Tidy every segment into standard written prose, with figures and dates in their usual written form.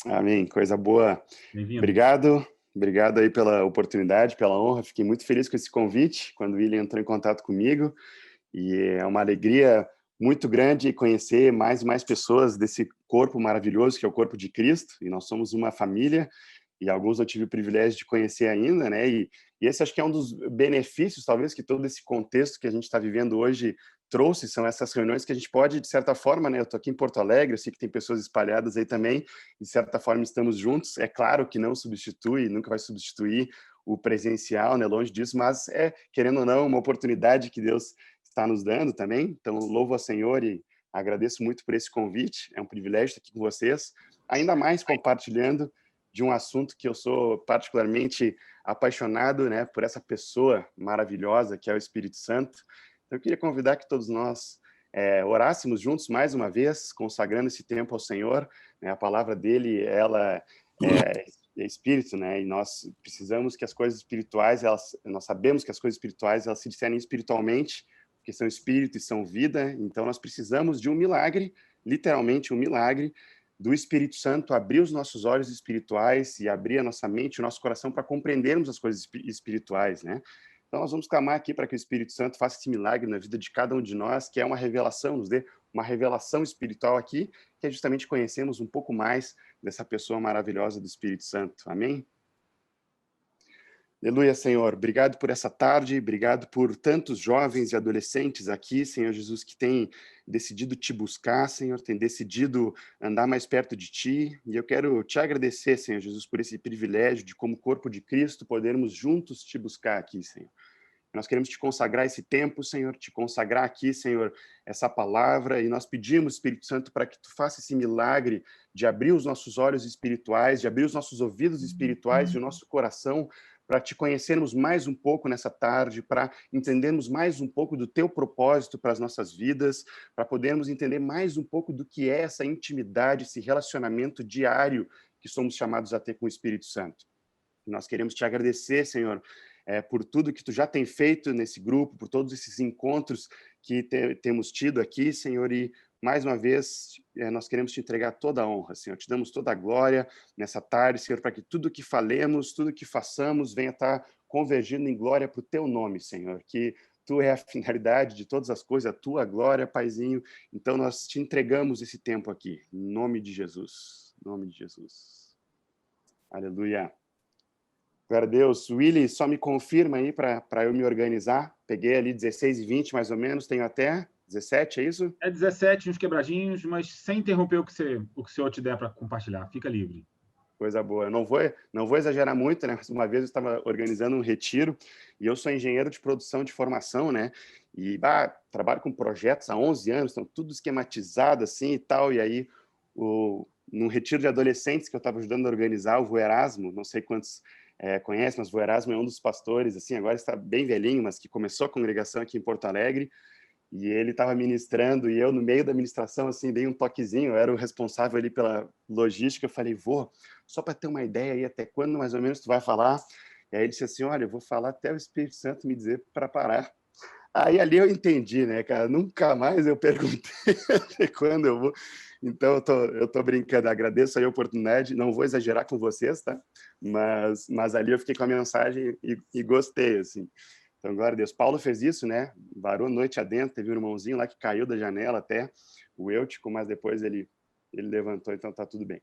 Amém. Coisa boa. Bem-vindo. Obrigado. Obrigado aí pela oportunidade, pela honra. Fiquei muito feliz com esse convite, quando o William entrou em contato comigo. E é uma alegria muito grande conhecer mais e mais pessoas desse corpo maravilhoso que é o corpo de Cristo. E nós somos uma família, e alguns eu tive o privilégio de conhecer ainda, né? E esse acho que é um dos benefícios, talvez, que todo esse contexto que a gente está vivendo hoje trouxe, são essas reuniões que a gente pode, de certa forma, né? Eu estou aqui em Porto Alegre, eu sei que tem pessoas espalhadas aí também, de certa forma estamos juntos. É claro que não substitui, nunca vai substituir o presencial, né? Longe disso, mas querendo ou não, uma oportunidade que Deus está nos dando também. Então, louvo ao Senhor e agradeço muito por esse convite. É um privilégio estar aqui com vocês, ainda mais compartilhando de um assunto que eu sou particularmente apaixonado, né, por essa pessoa maravilhosa que é o Espírito Santo. Então, eu queria convidar que todos nós orássemos juntos mais uma vez, consagrando esse tempo ao Senhor, né? A palavra dele, ela é espírito, né? E nós precisamos que as coisas espirituais, nós sabemos que as coisas espirituais, elas se discernem espiritualmente, porque são espírito e são vida. Então, nós precisamos de um milagre, literalmente um milagre, do Espírito Santo abrir os nossos olhos espirituais e abrir a nossa mente, o nosso coração para compreendermos as coisas espirituais, né? Então, nós vamos clamar aqui para que o Espírito Santo faça esse milagre na vida de cada um de nós, que é uma revelação, nos dê uma revelação espiritual aqui, que é justamente conhecermos um pouco mais dessa pessoa maravilhosa do Espírito Santo. Amém? Aleluia, Senhor. Obrigado por essa tarde, obrigado por tantos jovens e adolescentes aqui, Senhor Jesus, que têm decidido te buscar, Senhor, têm decidido andar mais perto de ti. E eu quero te agradecer, Senhor Jesus, por esse privilégio de, como corpo de Cristo, podermos juntos te buscar aqui, Senhor. Nós queremos te consagrar esse tempo, Senhor, te consagrar aqui, Senhor, essa palavra, e nós pedimos, Espírito Santo, para que tu faça esse milagre de abrir os nossos olhos espirituais, de abrir os nossos ouvidos espirituais e o nosso coração para te conhecermos mais um pouco nessa tarde, para entendermos mais um pouco do teu propósito para as nossas vidas, para podermos entender mais um pouco do que é essa intimidade, esse relacionamento diário que somos chamados a ter com o Espírito Santo. Nós queremos te agradecer, Senhor, por tudo que tu já tem feito nesse grupo, por todos esses encontros que temos tido aqui, Senhor, e mais uma vez nós queremos te entregar toda a honra, Senhor. Te damos toda a glória nessa tarde, Senhor, para que tudo que falemos, tudo que façamos venha estar convergindo em glória para o teu nome, Senhor, que tu é a finalidade de todas as coisas, a tua glória, Paizinho. Então nós te entregamos esse tempo aqui, em nome de Jesus. Em nome de Jesus. Aleluia. Glória a Deus. Willy, só me confirma aí para eu me organizar. Peguei ali 16h20, mais ou menos, tenho até 17, é isso? É 17, uns quebradinhos, mas sem interromper o que o senhor te der para compartilhar. Fica livre. Coisa boa. Eu não vou exagerar muito, né? Mas uma vez eu estava organizando um retiro e eu sou engenheiro de produção de formação, né? E trabalho com projetos há 11 anos, então tudo esquematizado assim e tal. E aí, num retiro de adolescentes que eu estava ajudando a organizar, o Erasmo, não sei quantos conhecem, mas o Erasmo é um dos pastores, assim, agora está bem velhinho, mas que começou a congregação aqui em Porto Alegre. E ele estava ministrando, e eu, no meio da ministração, assim, dei um toquezinho, eu era o responsável ali pela logística, eu falei, só para ter uma ideia aí, até quando mais ou menos tu vai falar? E aí ele disse assim, olha, eu vou falar até o Espírito Santo me dizer para parar. Aí ali eu entendi, né, cara, nunca mais eu perguntei até quando eu vou. Então eu tô brincando, agradeço aí a oportunidade, não vou exagerar com vocês, tá? Mas ali eu fiquei com a mensagem e gostei, assim. Então, glória a Deus. Paulo fez isso, né? Varou noite adentro, teve um irmãozinho lá que caiu da janela até, o Eutico, mas depois ele levantou, então tá tudo bem.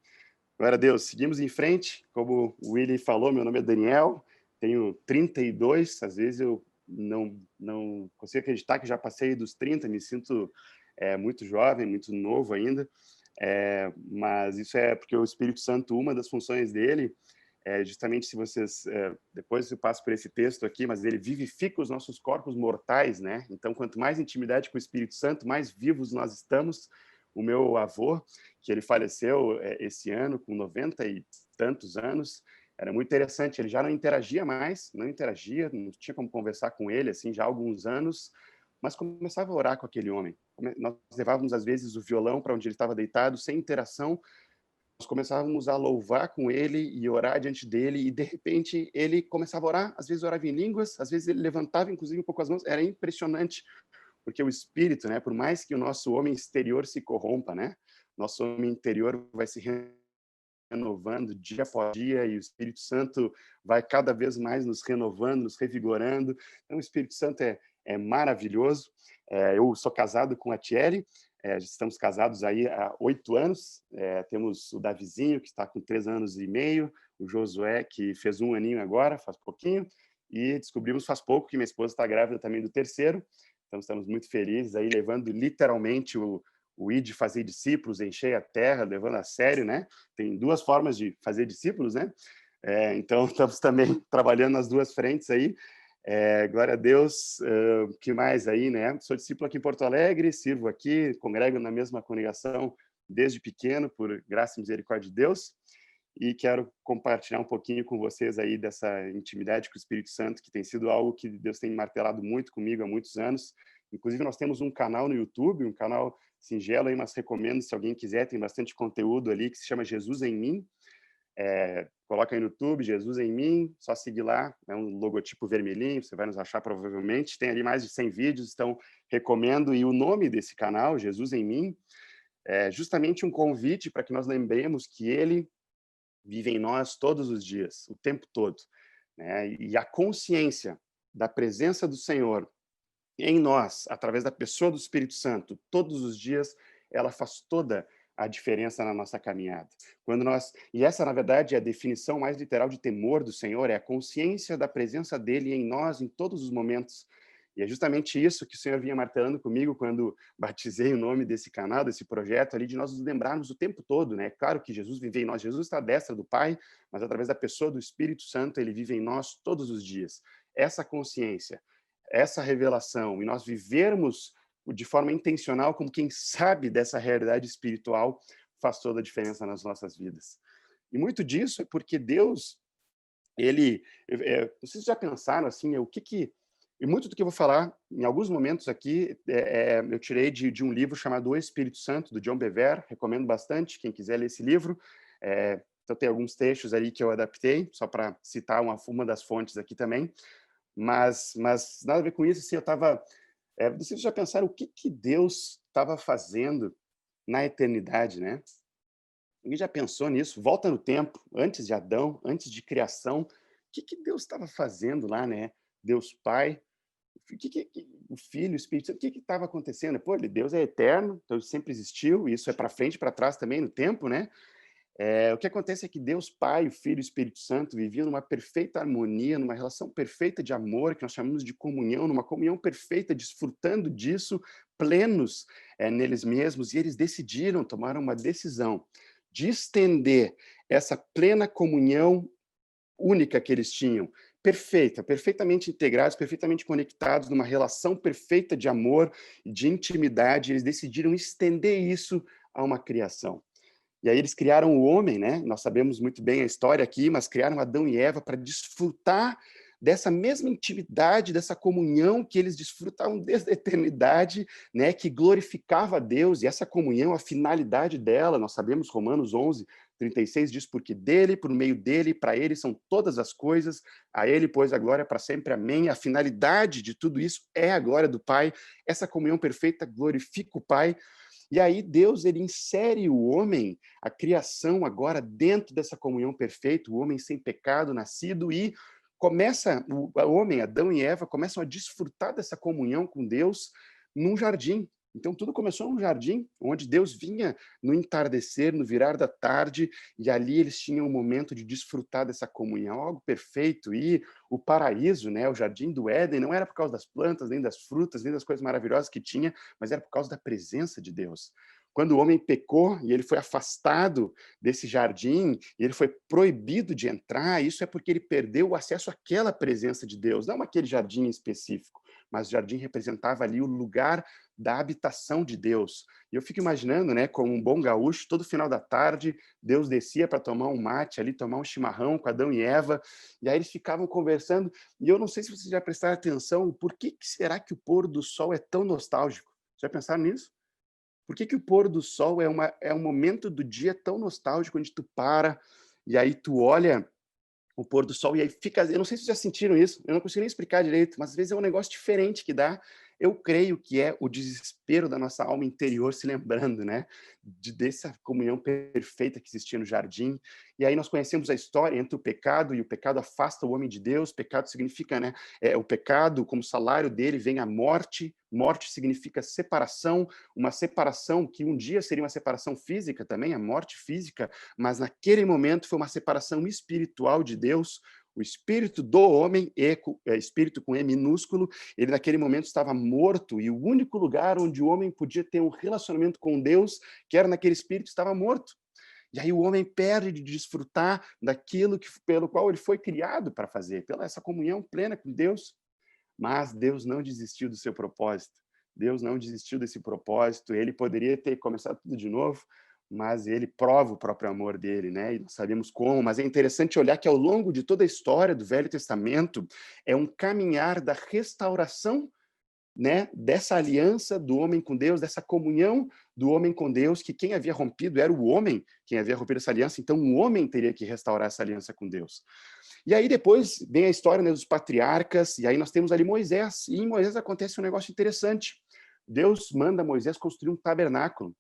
Glória a Deus. Seguimos em frente. Como o Willy falou, meu nome é Daniel, tenho 32, às vezes eu não consigo acreditar que já passei dos 30, me sinto muito jovem, muito novo ainda, mas isso é porque o Espírito Santo, uma das funções dele, justamente se vocês, depois eu passo por esse texto aqui, mas ele vivifica os nossos corpos mortais, né? Então, quanto mais intimidade com o Espírito Santo, mais vivos nós estamos. O meu avô, que ele faleceu esse ano, com 90 e tantos anos, era muito interessante, ele já não interagia mais, não tinha como conversar com ele, assim, já há alguns anos, mas começava a orar com aquele homem. Nós levávamos, às vezes, o violão para onde ele estava deitado, sem interação, nós começávamos a louvar com ele e orar diante dele, e de repente ele começava a orar, às vezes orava em línguas, às vezes ele levantava inclusive um pouco as mãos, era impressionante, porque o espírito, né, por mais que o nosso homem exterior se corrompa, né, nosso homem interior vai se renovando dia após dia, e o Espírito Santo vai cada vez mais nos renovando, nos revigorando. Então, o Espírito Santo é maravilhoso. Eu sou casado com a Thierry, estamos casados aí há 8 anos. Temos o Davizinho, que está com 3 anos e meio, o Josué, que fez 1 aninho agora, faz pouquinho, e descobrimos faz pouco que minha esposa está grávida também do terceiro. Então, estamos muito felizes aí, levando literalmente o ir de fazer discípulos, encher a terra, levando a sério, né? Tem 2 formas de fazer discípulos, né? Então, estamos também trabalhando nas 2 frentes aí. Glória a Deus. O que mais aí, né? Sou discípulo aqui em Porto Alegre, sirvo aqui, congrego na mesma congregação desde pequeno, por graça e misericórdia de Deus, e quero compartilhar um pouquinho com vocês aí dessa intimidade com o Espírito Santo, que tem sido algo que Deus tem martelado muito comigo há muitos anos. Inclusive, nós temos um canal no YouTube, um canal singelo aí, mas recomendo, se alguém quiser, tem bastante conteúdo ali, que se chama Jesus em Mim. Coloca aí no YouTube, Jesus em Mim, só seguir lá, é um logotipo vermelhinho, você vai nos achar provavelmente, tem ali mais de 100 vídeos, então recomendo. E o nome desse canal, Jesus em Mim, é justamente um convite para que nós lembremos que Ele vive em nós todos os dias, o tempo todo, né? E a consciência da presença do Senhor em nós, através da pessoa do Espírito Santo, todos os dias, ela faz toda a diferença na nossa caminhada. E essa, na verdade, é a definição mais literal de temor do Senhor, é a consciência da presença dele em nós, em todos os momentos. E é justamente isso que o Senhor vinha martelando comigo quando batizei o nome desse canal, desse projeto ali, de nós nos lembrarmos o tempo todo, né? Claro que Jesus vive em nós, Jesus está à destra do Pai, mas através da pessoa do Espírito Santo, ele vive em nós todos os dias. Essa consciência, essa revelação, e nós vivermos de forma intencional, como quem sabe dessa realidade espiritual, faz toda a diferença nas nossas vidas. E muito disso é porque Deus, vocês já pensaram assim, e muito do que eu vou falar, em alguns momentos aqui, eu tirei de um livro chamado O Espírito Santo, do John Bevere, recomendo bastante, quem quiser ler esse livro. Então tem alguns textos ali que eu adaptei, só para citar uma das fontes aqui também. Mas nada a ver com isso, assim, vocês já pensaram o que Deus estava fazendo na eternidade, né? Alguém já pensou nisso? Volta no tempo, antes de Adão, antes de criação, o que Deus estava fazendo lá, né? Deus Pai, o Filho, o Espírito Santo, o que estava acontecendo? Pô, Deus é eterno, então ele sempre existiu, e isso é para frente e para trás também no tempo, né? O que acontece é que Deus Pai, o Filho e o Espírito Santo viviam numa perfeita harmonia, numa relação perfeita de amor, que nós chamamos de comunhão, numa comunhão perfeita, desfrutando disso, plenos neles mesmos, e eles tomaram uma decisão de estender essa plena comunhão única que eles tinham, perfeitamente integrados, perfeitamente conectados, numa relação perfeita de amor e de intimidade. Eles decidiram estender isso a uma criação. E aí eles criaram o homem, né? Nós sabemos muito bem a história aqui, mas criaram Adão e Eva para desfrutar dessa mesma intimidade, dessa comunhão que eles desfrutavam desde a eternidade, né? Que glorificava a Deus. E essa comunhão, a finalidade dela, nós sabemos, Romanos 11:36 diz: porque dele, por meio dele, para ele são todas as coisas, a ele, pois, a glória para sempre, amém. A finalidade de tudo isso é a glória do Pai. Essa comunhão perfeita glorifica o Pai. E aí Deus, ele insere o homem, a criação agora dentro dessa comunhão perfeita, o homem sem pecado, nascido, e o homem, Adão e Eva, começam a desfrutar dessa comunhão com Deus num jardim. Então tudo começou num jardim, onde Deus vinha no entardecer, no virar da tarde, e ali eles tinham um momento de desfrutar dessa comunhão, algo perfeito. E o paraíso, né, o jardim do Éden, não era por causa das plantas, nem das frutas, nem das coisas maravilhosas que tinha, mas era por causa da presença de Deus. Quando o homem pecou e ele foi afastado desse jardim, e ele foi proibido de entrar, isso é porque ele perdeu o acesso àquela presença de Deus, não aquele jardim específico, mas o jardim representava ali o lugar da habitação de Deus. E eu fico imaginando, né, como um bom gaúcho, todo final da tarde, Deus descia para tomar um mate ali, tomar um chimarrão com Adão e Eva, e aí eles ficavam conversando, e eu não sei se vocês já prestaram atenção, por que será que o pôr do sol é tão nostálgico? Já pensaram nisso? Por que o pôr do sol é um momento do dia tão nostálgico, onde tu para, e aí tu olha o pôr do sol, e aí fica... Eu não sei se vocês já sentiram isso, eu não consigo nem explicar direito, mas às vezes é um negócio diferente que dá. Eu creio que é o desespero da nossa alma interior se lembrando, né, dessa comunhão perfeita que existia no jardim. E aí nós conhecemos a história entre o pecado, e o pecado afasta o homem de Deus. Pecado significa, né, o pecado, como salário dele, vem a morte. Morte significa separação, uma separação que um dia seria uma separação física também, a morte física, mas naquele momento foi uma separação espiritual de Deus. O espírito do homem, espírito com E minúsculo, ele naquele momento estava morto, e o único lugar onde o homem podia ter um relacionamento com Deus, que era naquele espírito, estava morto. E aí o homem perde de desfrutar daquilo pelo qual ele foi criado para fazer, pela essa comunhão plena com Deus. Mas Deus não desistiu do seu propósito. Deus não desistiu desse propósito. Ele poderia ter começado tudo de novo, mas ele prova o próprio amor dele, né? E nós sabemos como, mas é interessante olhar que ao longo de toda a história do Velho Testamento é um caminhar da restauração, né, dessa aliança do homem com Deus, dessa comunhão do homem com Deus, que quem havia rompido era o homem, quem havia rompido essa aliança, então o homem teria que restaurar essa aliança com Deus. E aí depois vem a história, né, dos patriarcas, e aí nós temos ali Moisés, e em Moisés acontece um negócio interessante. Deus manda Moisés construir um tabernáculo.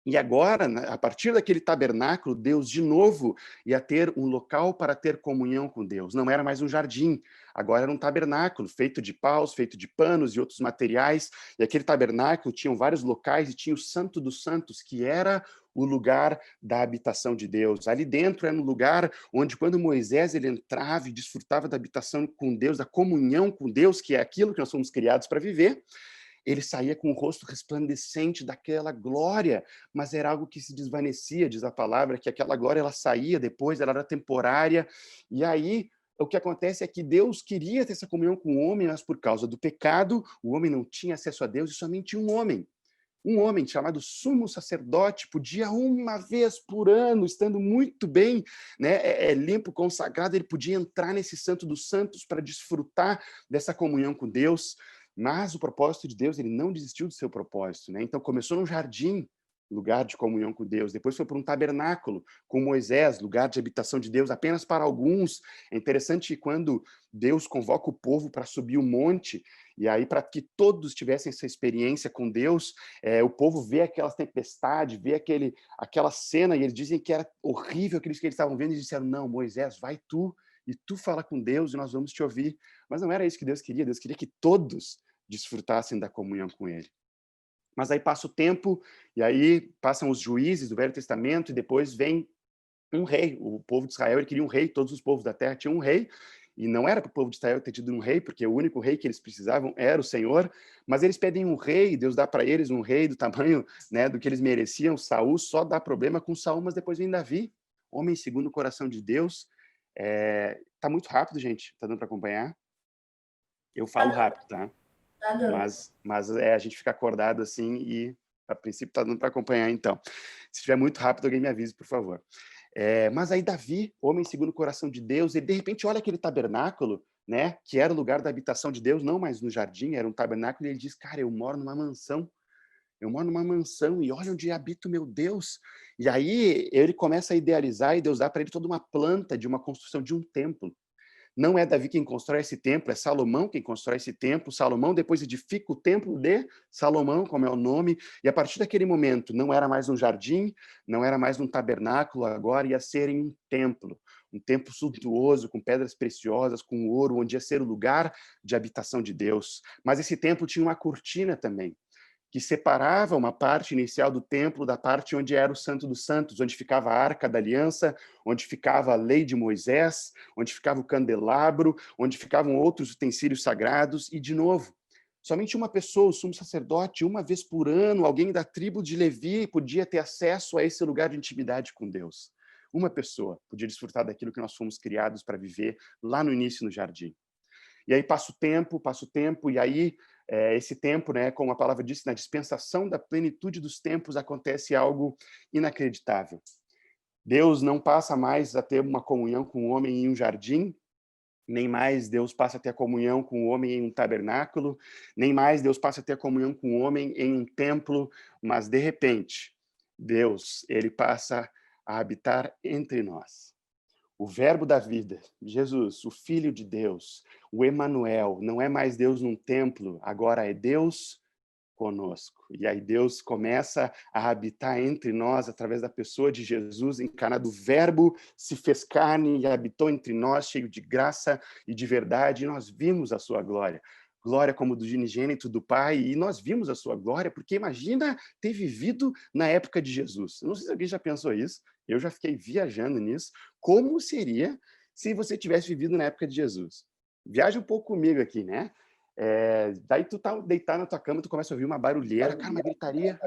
E agora, a partir daquele tabernáculo, Deus de novo ia ter um local para ter comunhão com Deus. Não era mais um jardim, agora era um tabernáculo feito de paus, feito de panos e outros materiais. E aquele tabernáculo tinha vários locais e tinha o Santo dos Santos, que era o lugar da habitação de Deus. Ali dentro era um lugar onde, quando Moisés ele entrava e desfrutava da habitação com Deus, da comunhão com Deus, que é aquilo que nós fomos criados para viver, ele saía com o rosto resplandecente daquela glória, mas era algo que se desvanecia, diz a palavra, que aquela glória ela saía depois, ela era temporária, e aí o que acontece é que Deus queria ter essa comunhão com o homem, mas por causa do pecado, o homem não tinha acesso a Deus, e somente um homem chamado sumo sacerdote podia uma vez por ano, estando muito bem, né, limpo, consagrado, ele podia entrar nesse Santo dos Santos para desfrutar dessa comunhão com Deus. Mas o propósito de Deus, ele não desistiu do seu propósito, né? Então começou num jardim, lugar de comunhão com Deus, depois foi para um tabernáculo com Moisés, lugar de habitação de Deus apenas para alguns. É interessante que quando Deus convoca o povo para subir o monte, e aí para que todos tivessem essa experiência com Deus, o povo vê aquela tempestade, vê aquela cena, e eles dizem que era horrível aquilo que eles estavam vendo, e disseram, não, Moisés, vai tu, e tu fala com Deus, e nós vamos te ouvir. Mas não era isso que Deus queria que todos desfrutassem da comunhão com ele. Mas aí passa o tempo, e aí passam os juízes do Velho Testamento, e depois vem um rei. O povo de Israel ele queria um rei, todos os povos da terra tinham um rei, e não era para o povo de Israel ter tido um rei, porque o único rei que eles precisavam era o Senhor, mas eles pedem um rei, Deus dá para eles um rei do tamanho, né, do que eles mereciam. Saul só dá problema com Saul, mas depois vem Davi, homem segundo o coração de Deus. Tá muito rápido, gente, tá dando para acompanhar? Eu falo rápido, tá? Tá dando. Mas a gente fica acordado assim e, a princípio, tá dando para acompanhar, então. Se estiver muito rápido, alguém me avise, por favor. Mas aí Davi, homem segundo o coração de Deus, ele de repente olha aquele tabernáculo, né, que era o lugar da habitação de Deus, não mais no jardim, era um tabernáculo, e ele diz, cara, eu moro numa mansão, e olha onde habita o meu Deus. E aí ele começa a idealizar, e Deus dá para ele toda uma planta de uma construção de um templo. Não é Davi quem constrói esse templo, é Salomão quem constrói esse templo. Salomão depois edifica o templo de Salomão, como é o nome, e a partir daquele momento não era mais um jardim, não era mais um tabernáculo, agora ia ser em um templo suntuoso, com pedras preciosas, com ouro, onde ia ser o lugar de habitação de Deus. Mas esse templo tinha uma cortina também, que separava uma parte inicial do templo da parte onde era o Santo dos Santos, onde ficava a Arca da Aliança, onde ficava a lei de Moisés, onde ficava o candelabro, onde ficavam outros utensílios sagrados, e, de novo, somente uma pessoa, o sumo sacerdote, uma vez por ano, alguém da tribo de Levi, podia ter acesso a esse lugar de intimidade com Deus. Uma pessoa podia desfrutar daquilo que nós fomos criados para viver lá no início, no jardim. E aí passa o tempo, e aí esse tempo, né, como a palavra disse, na dispensação da plenitude dos tempos acontece algo inacreditável. Deus não passa mais a ter uma comunhão com o homem em um jardim, nem mais Deus passa a ter a comunhão com o homem em um tabernáculo, nem mais Deus passa a ter a comunhão com o homem em um templo, mas de repente, Deus, ele passa a habitar entre nós. o verbo da vida, Jesus, o Filho de Deus, o Emanuel, não é mais Deus num templo, agora é Deus conosco. E aí Deus começa a habitar entre nós através da pessoa de Jesus encarnado. O Verbo se fez carne e habitou entre nós, cheio de graça e de verdade, e nós vimos a sua glória. Glória como do unigênito do Pai, e nós vimos a sua glória, porque imagina ter vivido na época de Jesus. Eu não sei se alguém já pensou isso, eu já fiquei viajando nisso. Como seria se você tivesse vivido na época de Jesus? Viaja um pouco comigo aqui, né? Daí tu tá deitado na tua cama, tu começa a ouvir uma barulheira, cara, uma gritaria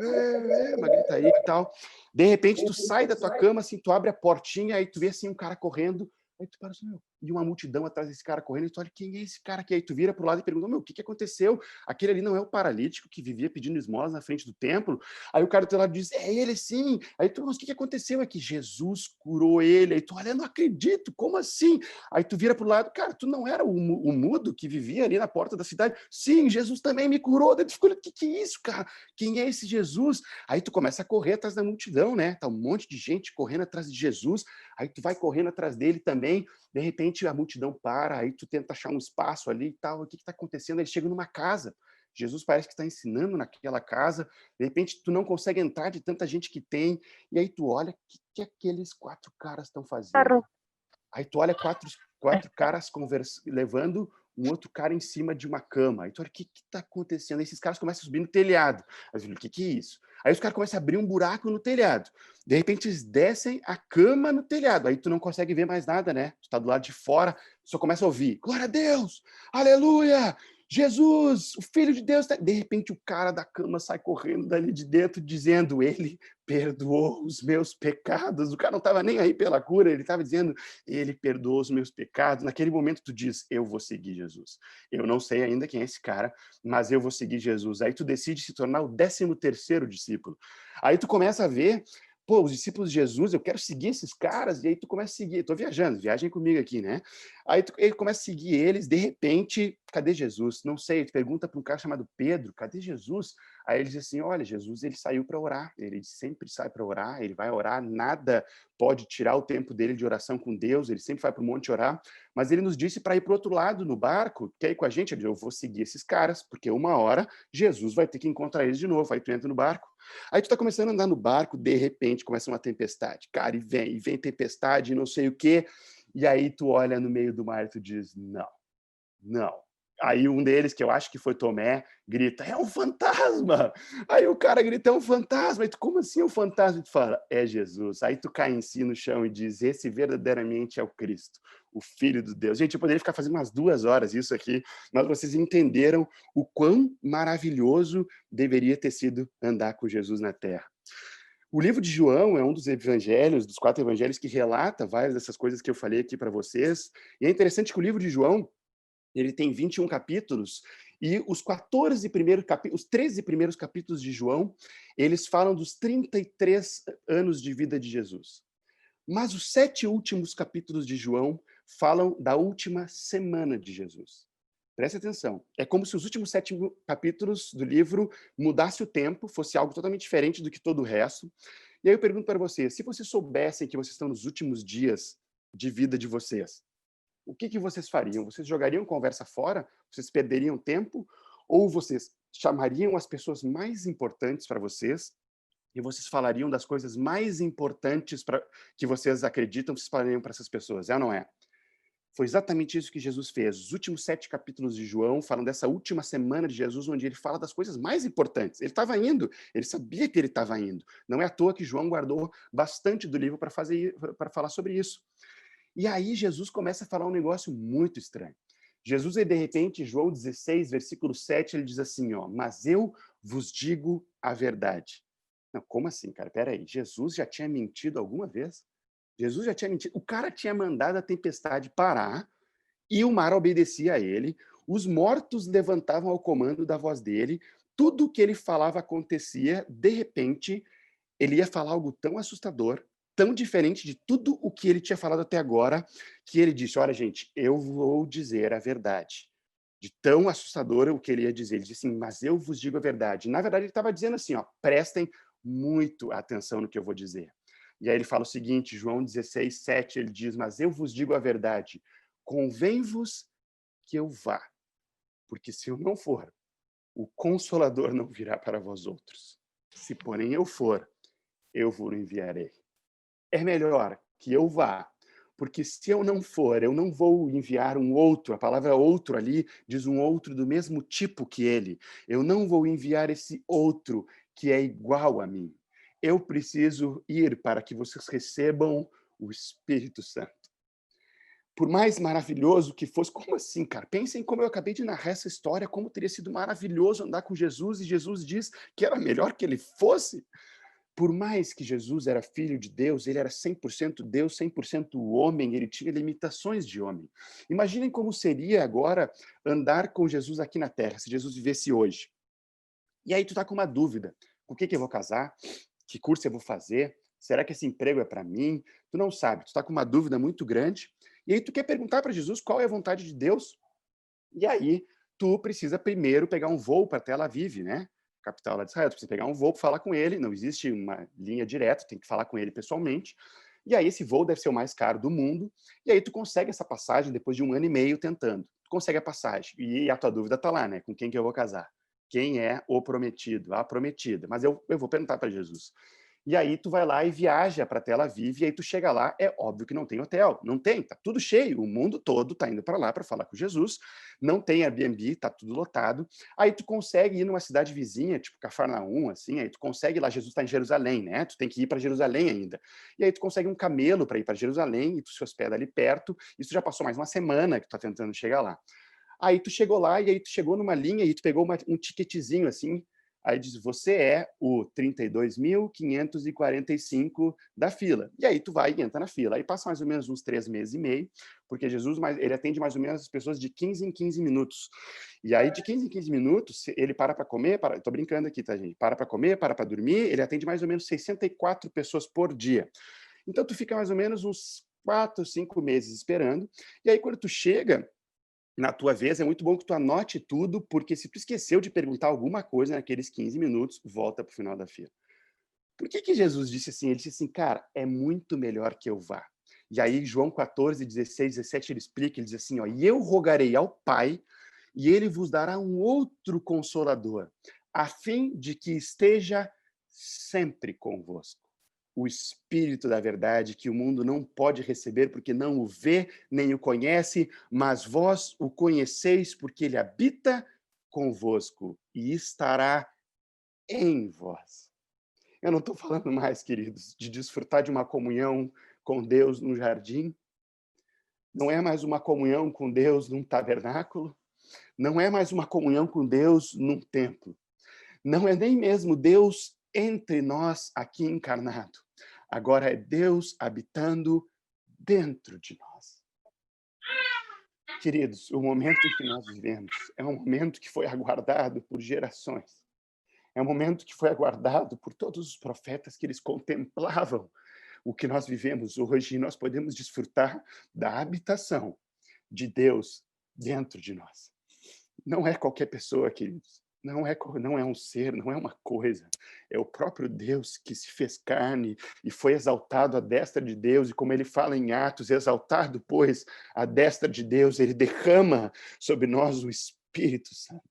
e tal. De repente, tu sai da tua cama, assim, tu abre a portinha, aí tu vê, assim, um cara correndo, aí tu para assim, meu, e uma multidão atrás desse cara correndo, e tu olha, quem é esse cara aqui? Aí tu vira pro lado e pergunta, meu, o que aconteceu? Aquele ali não é o paralítico que vivia pedindo esmola na frente do templo? Aí o cara do teu lado diz, é ele sim. Aí tu, mas o que aconteceu aqui? Jesus curou ele. Aí tu olha, não acredito, como assim? Aí tu vira pro lado, cara, tu não era o mudo que vivia ali na porta da cidade? Sim, Jesus também me curou. Daí tu ficou, o que é isso, cara? Quem é esse Jesus? Aí tu começa a correr atrás da multidão, né? Tá um monte de gente correndo atrás de Jesus. Aí tu vai correndo atrás dele também. De repente a multidão para, aí tu tenta achar um espaço ali e tal. O que está acontecendo? Ele chega numa casa. Jesus parece que está ensinando naquela casa. De repente tu não consegue entrar de tanta gente que tem. E aí tu olha, o que aqueles 4 caras estão fazendo? Aí tu olha quatro caras levando um outro cara em cima de uma cama. Aí tu olha, o que está acontecendo? Aí esses caras começam a subir no telhado. Aí eu falo, o que é isso? Aí os caras começam a abrir um buraco no telhado. De repente eles descem a cama no telhado. Aí tu não consegue ver mais nada, né? Tu tá do lado de fora, só começa a ouvir, glória a Deus, aleluia, Jesus, o Filho de Deus. De repente o cara da cama sai correndo dali de dentro, dizendo, ele perdoou os meus pecados. O cara não estava nem aí pela cura, ele estava dizendo, ele perdoou os meus pecados. Naquele momento tu diz, eu vou seguir Jesus. Eu não sei ainda quem é esse cara, mas eu vou seguir Jesus. Aí tu decide se tornar o 13º discípulo. Aí tu começa a ver, pô, os discípulos de Jesus, eu quero seguir esses caras, e aí tu começa a seguir. Estou viajando, viagem comigo aqui, né? Aí ele começa a seguir eles, de repente, cadê Jesus? Não sei, tu pergunta para um cara chamado Pedro, cadê Jesus? Aí ele diz assim, olha, Jesus, ele saiu para orar, ele sempre sai para orar, ele vai orar, nada pode tirar o tempo dele de oração com Deus, ele sempre vai para o monte orar, mas ele nos disse para ir para o outro lado, no barco, quer ir com a gente? Ele diz, eu vou seguir esses caras, porque uma hora Jesus vai ter que encontrar eles de novo, aí tu entra no barco. Aí tu tá começando a andar no barco, de repente começa uma tempestade, cara, e vem tempestade, e não sei o quê, e aí tu olha no meio do mar e tu diz, não, não. Aí um deles, que eu acho que foi Tomé, grita, é um fantasma! Aí o cara grita, é um fantasma! E tu, como assim é um fantasma? E tu fala, é Jesus. Aí tu cai em si no chão e diz, esse verdadeiramente é o Cristo, o Filho de Deus. Gente, eu poderia ficar fazendo umas 2 horas isso aqui, mas vocês entenderam o quão maravilhoso deveria ter sido andar com Jesus na Terra. O livro de João é um dos evangelhos, dos 4 evangelhos, que relata várias dessas coisas que eu falei aqui para vocês. E é interessante que o livro de João, ele tem 21 capítulos, e os 13 primeiros capítulos de João, eles falam dos 33 anos de vida de Jesus. Mas os 7 últimos capítulos de João falam da última semana de Jesus. Preste atenção. É como se os últimos 7 capítulos do livro mudasse o tempo, fosse algo totalmente diferente do que todo o resto. E aí eu pergunto para vocês, se vocês soubessem que vocês estão nos últimos dias de vida de vocês, o que vocês fariam? Vocês jogariam conversa fora? Vocês perderiam tempo? Ou vocês chamariam as pessoas mais importantes para vocês e vocês falariam das coisas mais importantes que vocês acreditam, vocês falariam para essas pessoas? É ou não é? Foi exatamente isso que Jesus fez. Os últimos 7 capítulos de João falam dessa última semana de Jesus, onde ele fala das coisas mais importantes. Ele estava indo, ele sabia que ele estava indo. Não é à toa que João guardou bastante do livro para falar sobre isso. E aí Jesus começa a falar um negócio muito estranho. Jesus, de repente, João 16, versículo 7, ele diz assim, ó, mas eu vos digo a verdade. Não, como assim, cara? Peraí, Jesus já tinha mentido alguma vez? Jesus já tinha mentido. O cara tinha mandado a tempestade parar e o mar obedecia a ele. Os mortos levantavam ao comando da voz dele. Tudo o que ele falava acontecia. De repente, ele ia falar algo tão assustador, tão diferente de tudo o que ele tinha falado até agora, que ele disse, olha, gente, eu vou dizer a verdade. De tão assustador o que ele ia dizer. Ele disse assim, mas eu vos digo a verdade. Na verdade, ele estava dizendo assim, ó, prestem muito atenção no que eu vou dizer. E aí ele fala o seguinte, João 16:7, ele diz, mas eu vos digo a verdade, convém-vos que eu vá, porque se eu não for, o Consolador não virá para vós outros. Se, porém, eu for, eu vos enviarei. É melhor que eu vá, porque se eu não for, eu não vou enviar um outro. A palavra outro ali diz um outro do mesmo tipo que ele. Eu não vou enviar esse outro que é igual a mim. Eu preciso ir para que vocês recebam o Espírito Santo. Por mais maravilhoso que fosse, como assim, cara? Pensem como eu acabei de narrar essa história, como teria sido maravilhoso andar com Jesus, e Jesus diz que era melhor que ele fosse. Por mais que Jesus era filho de Deus, ele era 100% Deus, 100% homem, ele tinha limitações de homem. Imaginem como seria agora andar com Jesus aqui na Terra, se Jesus vivesse hoje. E aí tu tá com uma dúvida, com o que eu vou casar? Que curso eu vou fazer? Será que esse emprego é para mim? Tu não sabe, tu tá com uma dúvida muito grande, e aí tu quer perguntar para Jesus qual é a vontade de Deus? E aí, tu precisa primeiro pegar um voo para Tel Aviv, né? Capital lá de Israel. Tu precisa pegar um voo para falar com ele. Não existe uma linha direta, tem que falar com ele pessoalmente. E aí, esse voo deve ser o mais caro do mundo. E aí, tu consegue essa passagem depois de 1 ano e meio tentando. Tu consegue a passagem. E a tua dúvida tá lá, né? Com quem que eu vou casar? Quem é o prometido? A prometida. Mas eu vou perguntar para Jesus. E aí tu vai lá e viaja para Tel Aviv, e aí tu chega lá, é óbvio que não tem hotel, não tem, tá tudo cheio, o mundo todo tá indo para lá para falar com Jesus, não tem Airbnb, tá tudo lotado. Aí tu consegue ir numa cidade vizinha, tipo Cafarnaum, assim, aí tu consegue lá, Jesus está em Jerusalém, né? Tu tem que ir para Jerusalém ainda. E aí tu consegue um camelo para ir para Jerusalém e tu se hospeda ali perto. Isso já passou mais uma semana que tu tá tentando chegar lá. Aí tu chegou lá, e aí tu chegou numa linha e tu pegou um ticketzinho assim, aí diz, você é o 32.545 da fila. E aí tu vai e entra na fila. Aí passa mais ou menos uns 3 meses e meio, porque Jesus ele atende mais ou menos as pessoas de 15 em 15 minutos. E aí de 15 em 15 minutos, ele para para comer, tô brincando aqui, tá, gente? Para para comer, para para dormir, ele atende mais ou menos 64 pessoas por dia. Então tu fica mais ou menos uns 4, 5 meses esperando, e aí quando tu chega na tua vez, é muito bom que tu anote tudo, porque se tu esqueceu de perguntar alguma coisa naqueles 15 minutos, volta para o final da fila. Por que Jesus disse assim? Ele disse assim, cara, é muito melhor que eu vá. E aí, João 14, 16, 17, ele explica, ele diz assim, ó, e eu rogarei ao Pai, e ele vos dará um outro consolador, a fim de que esteja sempre convosco. O Espírito da verdade, que o mundo não pode receber porque não o vê nem o conhece, mas vós o conheceis porque ele habita convosco e estará em vós. Eu não estou falando mais, queridos, de desfrutar de uma comunhão com Deus no jardim. Não é mais uma comunhão com Deus num tabernáculo. Não é mais uma comunhão com Deus num templo. Não é nem mesmo Deus entre nós aqui encarnado. Agora é Deus habitando dentro de nós. Queridos, o momento em que nós vivemos é um momento que foi aguardado por gerações. É um momento que foi aguardado por todos os profetas, que eles contemplavam o que nós vivemos hoje, e nós podemos desfrutar da habitação de Deus dentro de nós. Não é qualquer pessoa, queridos. Não é um ser, não é uma coisa. É o próprio Deus que se fez carne e foi exaltado à destra de Deus. E como ele fala em Atos, exaltado, pois, à destra de Deus, ele derrama sobre nós o Espírito Santo.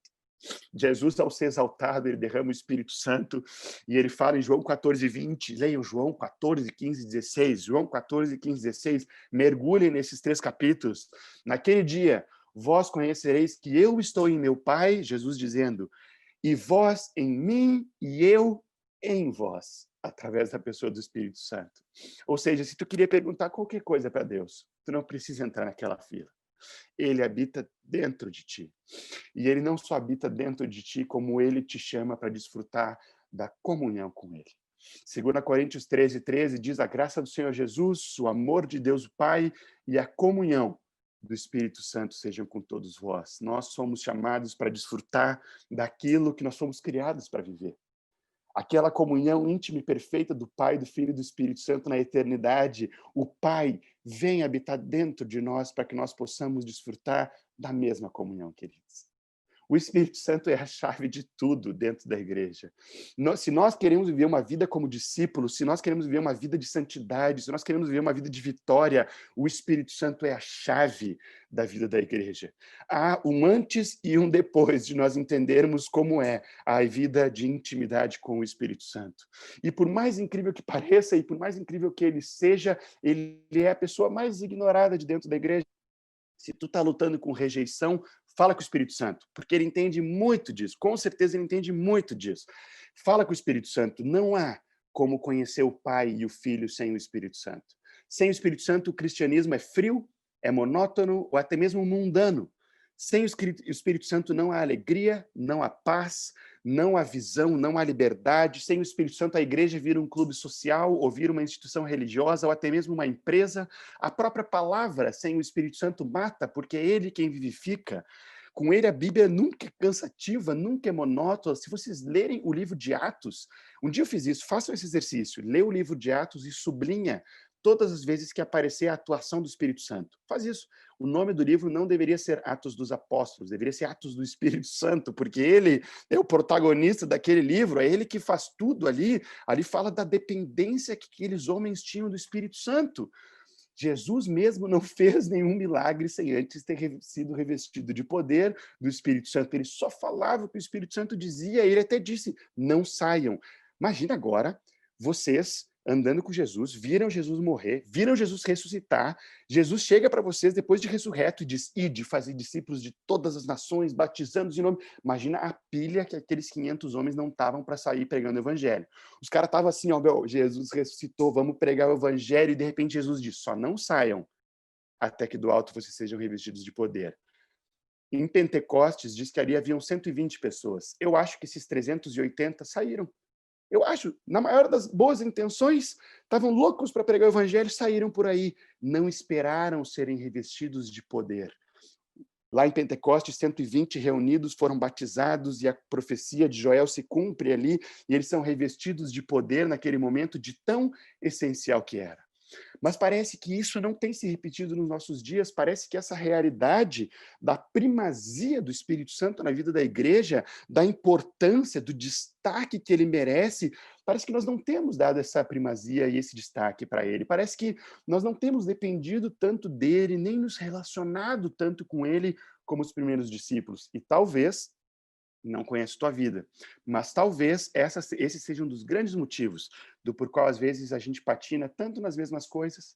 Jesus, ao ser exaltado, ele derrama o Espírito Santo, e ele fala em João 14, 20, leiam João 14, 15, 16, João 14, 15, 16, mergulhem nesses 3 capítulos. Naquele dia, vós conhecereis que eu estou em meu Pai, Jesus dizendo, e vós em mim, e eu em vós, através da pessoa do Espírito Santo. Ou seja, se tu queria perguntar qualquer coisa para Deus, tu não precisa entrar naquela fila. Ele habita dentro de ti. E ele não só habita dentro de ti, como ele te chama para desfrutar da comunhão com ele. 2 Coríntios 13, 13 diz, a graça do Senhor Jesus, o amor de Deus o Pai e a comunhão do Espírito Santo sejam com todos vós. Nós somos chamados para desfrutar daquilo que nós fomos criados para viver. Aquela comunhão íntima e perfeita do Pai, do Filho e do Espírito Santo na eternidade. O Pai vem habitar dentro de nós para que nós possamos desfrutar da mesma comunhão, queridos. O Espírito Santo é a chave de tudo dentro da igreja. Se nós queremos viver uma vida como discípulos, se nós queremos viver uma vida de santidade, se nós queremos viver uma vida de vitória, o Espírito Santo é a chave da vida da igreja. Há um antes e um depois de nós entendermos como é a vida de intimidade com o Espírito Santo. E por mais incrível que pareça, e por mais incrível que ele seja, ele é a pessoa mais ignorada de dentro da igreja. Se tu está lutando com rejeição, fala com o Espírito Santo, porque ele entende muito disso. Com certeza ele entende muito disso. Fala com o Espírito Santo. Não há como conhecer o Pai e o Filho sem o Espírito Santo. Sem o Espírito Santo, o cristianismo é frio, é monótono ou até mesmo mundano. Sem o Espírito Santo não há alegria, não há paz, não há visão, não há liberdade. Sem o Espírito Santo, a igreja vira um clube social, ou vira uma instituição religiosa, ou até mesmo uma empresa. A própria palavra, sem o Espírito Santo, mata, porque é ele quem vivifica. Com ele, a Bíblia nunca é cansativa, nunca é monótona. Se vocês lerem o livro de Atos, um dia eu fiz isso, façam esse exercício, lê o livro de Atos e sublinha todas as vezes que aparecer a atuação do Espírito Santo. Faz isso. O nome do livro não deveria ser Atos dos Apóstolos, deveria ser Atos do Espírito Santo, porque ele é o protagonista daquele livro, é ele que faz tudo ali. Ali fala da dependência que aqueles homens tinham do Espírito Santo. Jesus mesmo não fez nenhum milagre sem antes ter sido revestido de poder do Espírito Santo. Ele só falava o que o Espírito Santo dizia, e ele até disse, não saiam. Imagina agora, vocês andando com Jesus, viram Jesus morrer, viram Jesus ressuscitar, Jesus chega para vocês depois de ressurreto e diz, ide, fazer discípulos de todas as nações, batizando-os em nome. Imagina a pilha que aqueles 500 homens não estavam para sair pregando o evangelho. Os caras estavam assim, ó, meu, Jesus ressuscitou, vamos pregar o evangelho, e de repente Jesus diz, só não saiam até que do alto vocês sejam revestidos de poder. Em Pentecostes, diz que ali haviam 120 pessoas. Eu acho que esses 380 saíram. Eu acho, na maior das boas intenções, estavam loucos para pregar o evangelho, saíram por aí. Não esperaram serem revestidos de poder. Lá em Pentecostes, 120 reunidos foram batizados e a profecia de Joel se cumpre ali, e eles são revestidos de poder naquele momento de tão essencial que era. Mas parece que isso não tem se repetido nos nossos dias, parece que essa realidade da primazia do Espírito Santo na vida da igreja, da importância, do destaque que ele merece, parece que nós não temos dado essa primazia e esse destaque para ele. Parece que nós não temos dependido tanto dele, nem nos relacionado tanto com ele como os primeiros discípulos. E talvez não conheço tua vida, mas talvez esse seja um dos grandes motivos do por qual às vezes a gente patina tanto nas mesmas coisas,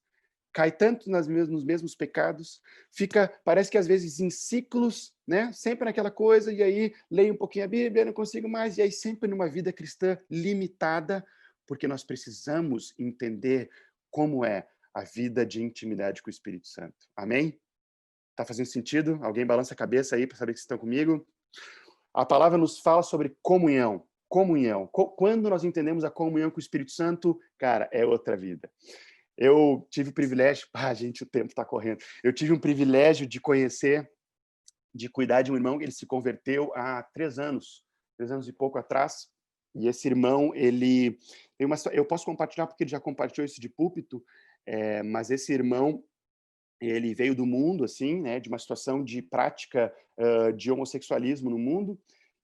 cai tanto nos mesmos pecados, parece que às vezes em ciclos, né? Sempre naquela coisa, e aí leio um pouquinho a Bíblia, não consigo mais, e aí sempre numa vida cristã limitada, porque nós precisamos entender como é a vida de intimidade com o Espírito Santo. Amém? Tá fazendo sentido? Alguém balança a cabeça aí para saber que vocês estão comigo? A palavra nos fala sobre comunhão. Comunhão. Quando nós entendemos a comunhão com o Espírito Santo, cara, é outra vida. Eu tive o privilégio... gente, o tempo está correndo. Eu tive um privilégio de conhecer, de cuidar de um irmão que ele se converteu há 3 anos e pouco atrás. E esse irmão, ele... eu posso compartilhar porque ele já compartilhou isso de púlpito, mas esse irmão, ele veio do mundo, assim, né, de uma situação de prática de homossexualismo no mundo,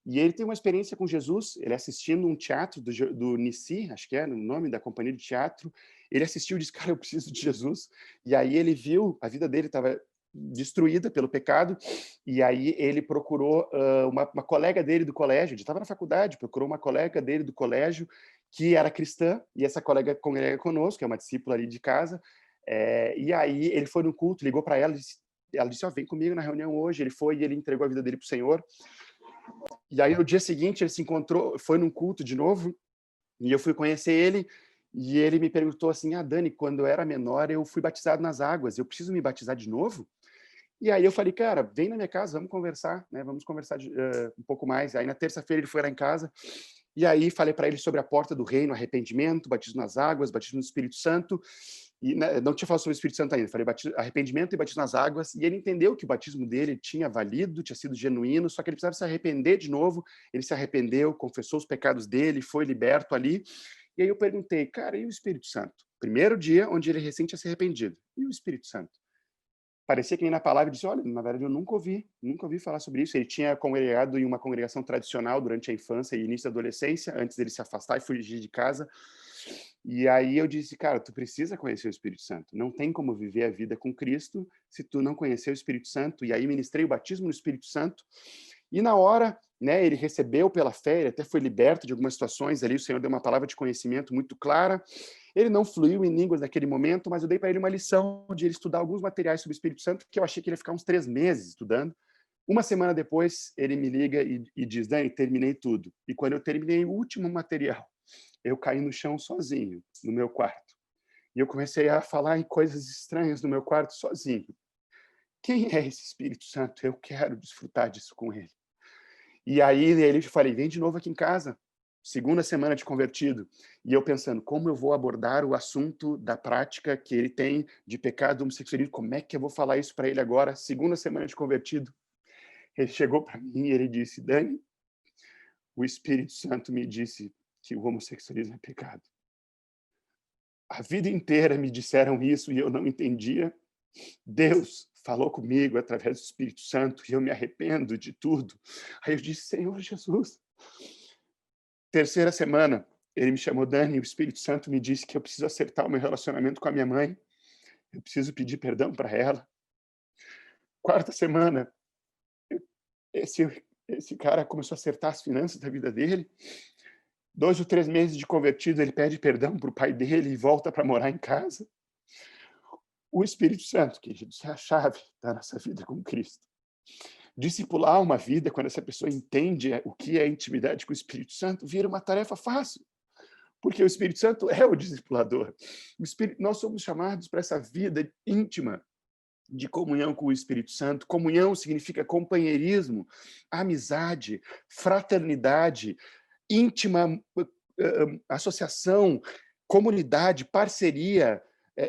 e ele tem uma experiência com Jesus, ele assistindo um teatro do Nissi, acho que é o nome da companhia de teatro, ele assistiu e disse, cara, eu preciso de Jesus, e aí ele viu, a vida dele estava destruída pelo pecado, e aí ele procurou uma colega dele do colégio, ele estava na faculdade, procurou uma colega dele do colégio, que era cristã, e essa colega congrega conosco, é uma discípula ali de casa, e aí ele foi no culto, ligou para ela, ela disse, vem comigo na reunião hoje, ele foi e ele entregou a vida dele para o Senhor. E aí no dia seguinte ele se encontrou, foi num culto de novo, e eu fui conhecer ele, e ele me perguntou assim, Dani, quando eu era menor eu fui batizado nas águas, eu preciso me batizar de novo? E aí eu falei, cara, vem na minha casa, vamos conversar, né? Vamos conversar um pouco mais. Aí na terça-feira ele foi lá em casa, e aí falei para ele sobre a porta do reino, arrependimento, batismo nas águas, batismo no Espírito Santo, e né, não tinha falado sobre o Espírito Santo ainda, falei arrependimento e batismo nas águas, e ele entendeu que o batismo dele tinha valido, tinha sido genuíno, só que ele precisava se arrepender de novo. Ele se arrependeu, confessou os pecados dele, foi liberto ali. E aí eu perguntei, cara, e o Espírito Santo? Primeiro dia onde ele recém tinha se arrependido. E o Espírito Santo? parecia que nem na palavra disse: olha, na verdade eu nunca ouvi falar sobre isso. Ele tinha congregado em uma congregação tradicional durante a infância e início da adolescência, antes dele se afastar e fugir de casa. E aí eu disse: cara, tu precisa conhecer o Espírito Santo. Não tem como viver a vida com Cristo se tu não conhecer o Espírito Santo. E aí ministrei o batismo no Espírito Santo. E na hora, né, ele recebeu pela fé, ele até foi liberto de algumas situações ali, o Senhor deu uma palavra de conhecimento muito clara. Ele não fluiu em línguas naquele momento, mas eu dei para ele uma lição de ele estudar alguns materiais sobre o Espírito Santo, que eu achei que ele ia ficar uns 3 meses estudando. Uma semana depois, ele me liga e diz: Dani, terminei tudo. E quando eu terminei o último material, eu caí no chão sozinho, no meu quarto. E eu comecei a falar em coisas estranhas no meu quarto sozinho. Quem é esse Espírito Santo? Eu quero desfrutar disso com ele. E aí ele falei: vem de novo aqui em casa. Segunda semana de convertido. E eu pensando, como eu vou abordar o assunto da prática que ele tem de pecado homossexualismo? Como é que eu vou falar isso para ele agora? Segunda semana de convertido. Ele chegou para mim e ele disse: Dani, o Espírito Santo me disse que o homossexualismo é pecado. A vida inteira me disseram isso e eu não entendia. Deus falou comigo através do Espírito Santo e eu me arrependo de tudo. Aí eu disse: Senhor Jesus. Terceira semana, ele me chamou: Dani, o Espírito Santo me disse que eu preciso acertar o meu relacionamento com a minha mãe. Eu preciso pedir perdão para ela. Quarta semana, esse cara começou a acertar as finanças da vida dele. 2 ou 3 meses de convertido, ele pede perdão para o pai dele e volta para morar em casa. O Espírito Santo, queridos, é a chave da nossa vida com Cristo. Discipular uma vida, quando essa pessoa entende o que é intimidade com o Espírito Santo, vira uma tarefa fácil. Porque o Espírito Santo é o discipulador. Nós somos chamados para essa vida íntima de comunhão com o Espírito Santo. Comunhão significa companheirismo, amizade, fraternidade, íntima associação, comunidade, parceria,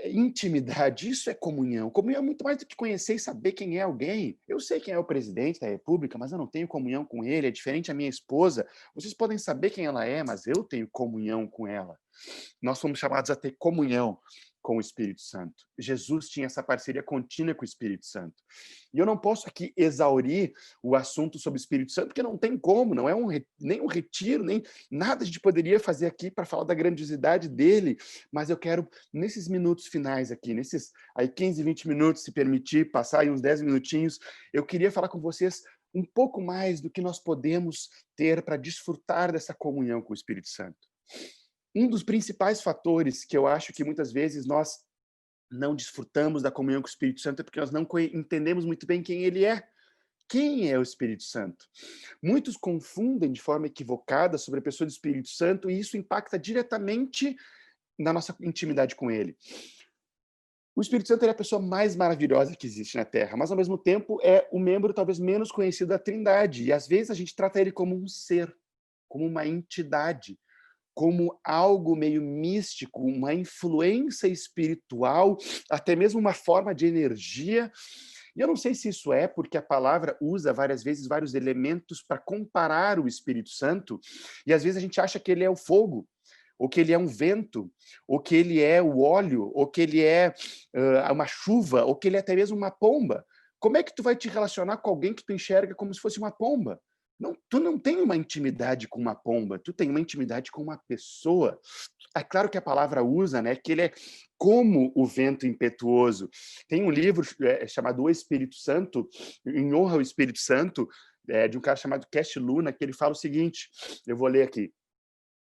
intimidade. Isso é comunhão. Comunhão é muito mais do que conhecer e saber quem é alguém. Eu sei quem é o presidente da República, mas eu não tenho comunhão com ele. É diferente a minha esposa. Vocês podem saber quem ela é, mas eu tenho comunhão com ela. Nós fomos chamados a ter comunhão com o Espírito Santo. Jesus tinha essa parceria contínua com o Espírito Santo. E eu não posso aqui exaurir o assunto sobre o Espírito Santo, porque não tem como, não é nem um retiro, nem nada a gente poderia fazer aqui para falar da grandiosidade dele, mas eu quero, nesses minutos finais aqui, nesses aí 15, 20 minutos, se permitir, passar aí uns 10 minutinhos, eu queria falar com vocês um pouco mais do que nós podemos ter para desfrutar dessa comunhão com o Espírito Santo. Um dos principais fatores que eu acho que muitas vezes nós não desfrutamos da comunhão com o Espírito Santo é porque nós não entendemos muito bem quem ele é. Quem é o Espírito Santo? Muitos confundem de forma equivocada sobre a pessoa do Espírito Santo e isso impacta diretamente na nossa intimidade com ele. O Espírito Santo é a pessoa mais maravilhosa que existe na Terra, mas ao mesmo tempo é o membro talvez menos conhecido da Trindade. E às vezes a gente trata ele como um ser, como uma entidade, como algo meio místico, uma influência espiritual, até mesmo uma forma de energia. E eu não sei se isso é porque a palavra usa várias vezes vários elementos para comparar o Espírito Santo, e às vezes a gente acha que ele é o fogo, ou que ele é um vento, ou que ele é o óleo, ou que ele é uma chuva, ou que ele é até mesmo uma pomba. Como é que tu vai te relacionar com alguém que tu enxerga como se fosse uma pomba? Não, tu não tem uma intimidade com uma pomba, tu tem uma intimidade com uma pessoa. É claro que a palavra usa, né, que ele é como o vento impetuoso. Tem um livro chamado O Espírito Santo, em honra ao Espírito Santo, de um cara chamado Cash Luna, que ele fala o seguinte, eu vou ler aqui.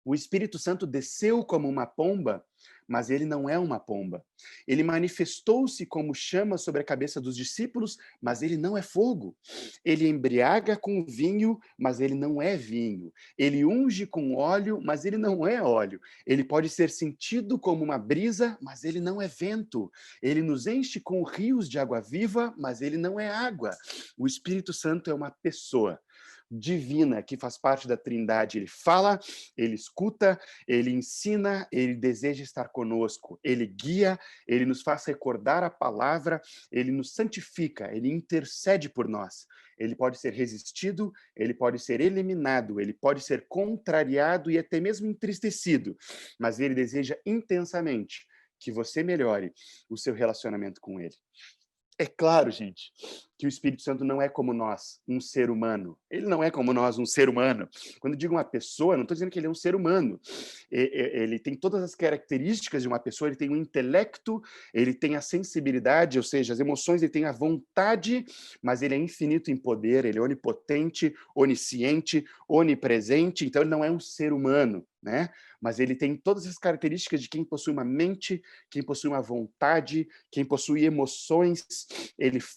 O Espírito Santo desceu como uma pomba, mas ele não é uma pomba. Ele manifestou-se como chama sobre a cabeça dos discípulos, mas ele não é fogo. Ele embriaga com vinho, mas ele não é vinho. Ele unge com óleo, mas ele não é óleo. Ele pode ser sentido como uma brisa, mas ele não é vento. Ele nos enche com rios de água viva, mas ele não é água. O Espírito Santo é uma pessoa divina que faz parte da Trindade. Ele fala, ele escuta, ele ensina, ele deseja estar conosco, ele guia, ele nos faz recordar a palavra, ele nos santifica, ele intercede por nós. Ele pode ser resistido, ele pode ser eliminado, ele pode ser contrariado e até mesmo entristecido, mas ele deseja intensamente que você melhore o seu relacionamento com ele. É claro, gente, que o Espírito Santo não é como nós, um ser humano. Ele não é como nós, um ser humano. Quando eu digo uma pessoa, não estou dizendo que ele é um ser humano. Ele tem todas as características de uma pessoa, ele tem o intelecto, ele tem a sensibilidade, ou seja, as emoções, ele tem a vontade, mas ele é infinito em poder, ele é onipotente, onisciente, onipresente, então ele não é um ser humano, né? Mas ele tem todas as características de quem possui uma mente, quem possui uma vontade, quem possui emoções.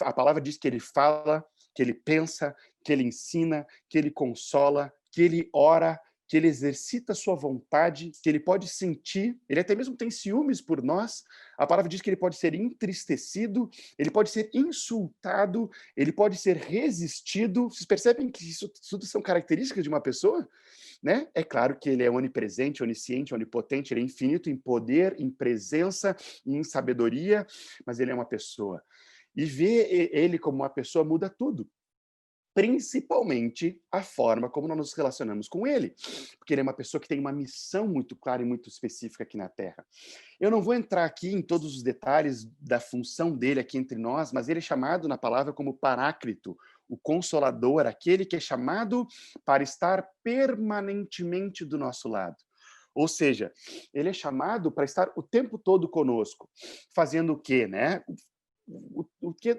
A palavra diz que ele fala, que ele pensa, que ele ensina, que ele consola, que ele ora, que ele exercita a sua vontade, que ele pode sentir, ele até mesmo tem ciúmes por nós. A palavra diz que ele pode ser entristecido, ele pode ser insultado, ele pode ser resistido. Vocês percebem que isso tudo são características de uma pessoa? Né? É claro que ele é onipresente, onisciente, onipotente, ele é infinito em poder, em presença e em sabedoria, mas ele é uma pessoa. E ver ele como uma pessoa muda tudo, principalmente a forma como nós nos relacionamos com ele, porque ele é uma pessoa que tem uma missão muito clara e muito específica aqui na Terra. Eu não vou entrar aqui em todos os detalhes da função dele aqui entre nós, mas ele é chamado na palavra como Paráclito, o Consolador, aquele que é chamado para estar permanentemente do nosso lado. Ou seja, ele é chamado para estar o tempo todo conosco. Fazendo o quê, né? O que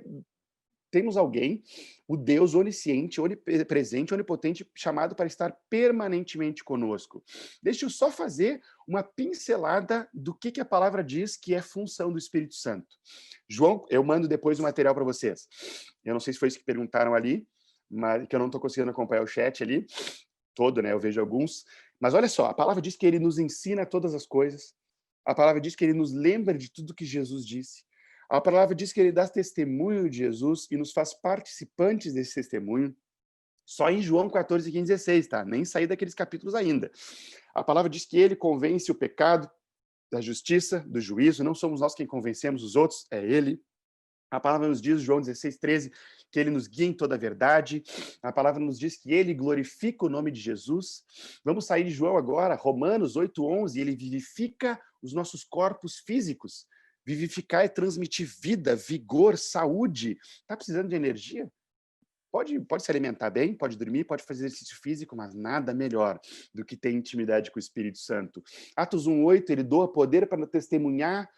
temos alguém, o Deus onisciente, onipresente, onipotente, chamado para estar permanentemente conosco. Deixa eu só fazer uma pincelada do que a palavra diz que é função do Espírito Santo. João, eu mando depois o material para vocês. Eu não sei se foi isso que perguntaram ali, mas que eu não estou conseguindo acompanhar o chat ali todo, né? Eu vejo alguns. Mas olha só, a palavra diz que ele nos ensina todas as coisas. A palavra diz que ele nos lembra de tudo que Jesus disse. A palavra diz que ele dá testemunho de Jesus e nos faz participantes desse testemunho. Só em João 14, 15, 16, tá? Nem saí daqueles capítulos ainda. A palavra diz que ele convence o pecado, da justiça, do juízo. Não somos nós quem convencemos os outros, é ele. A palavra nos diz, João 16, 13, que ele nos guia em toda a verdade. A palavra nos diz que ele glorifica o nome de Jesus. Vamos sair de João agora, Romanos 8, 11, ele vivifica os nossos corpos físicos. Vivificar é transmitir vida, vigor, saúde. Está precisando de energia? Pode se alimentar bem, pode dormir, pode fazer exercício físico, mas nada melhor do que ter intimidade com o Espírito Santo. Atos 1:8, ele doa poder para testemunhar.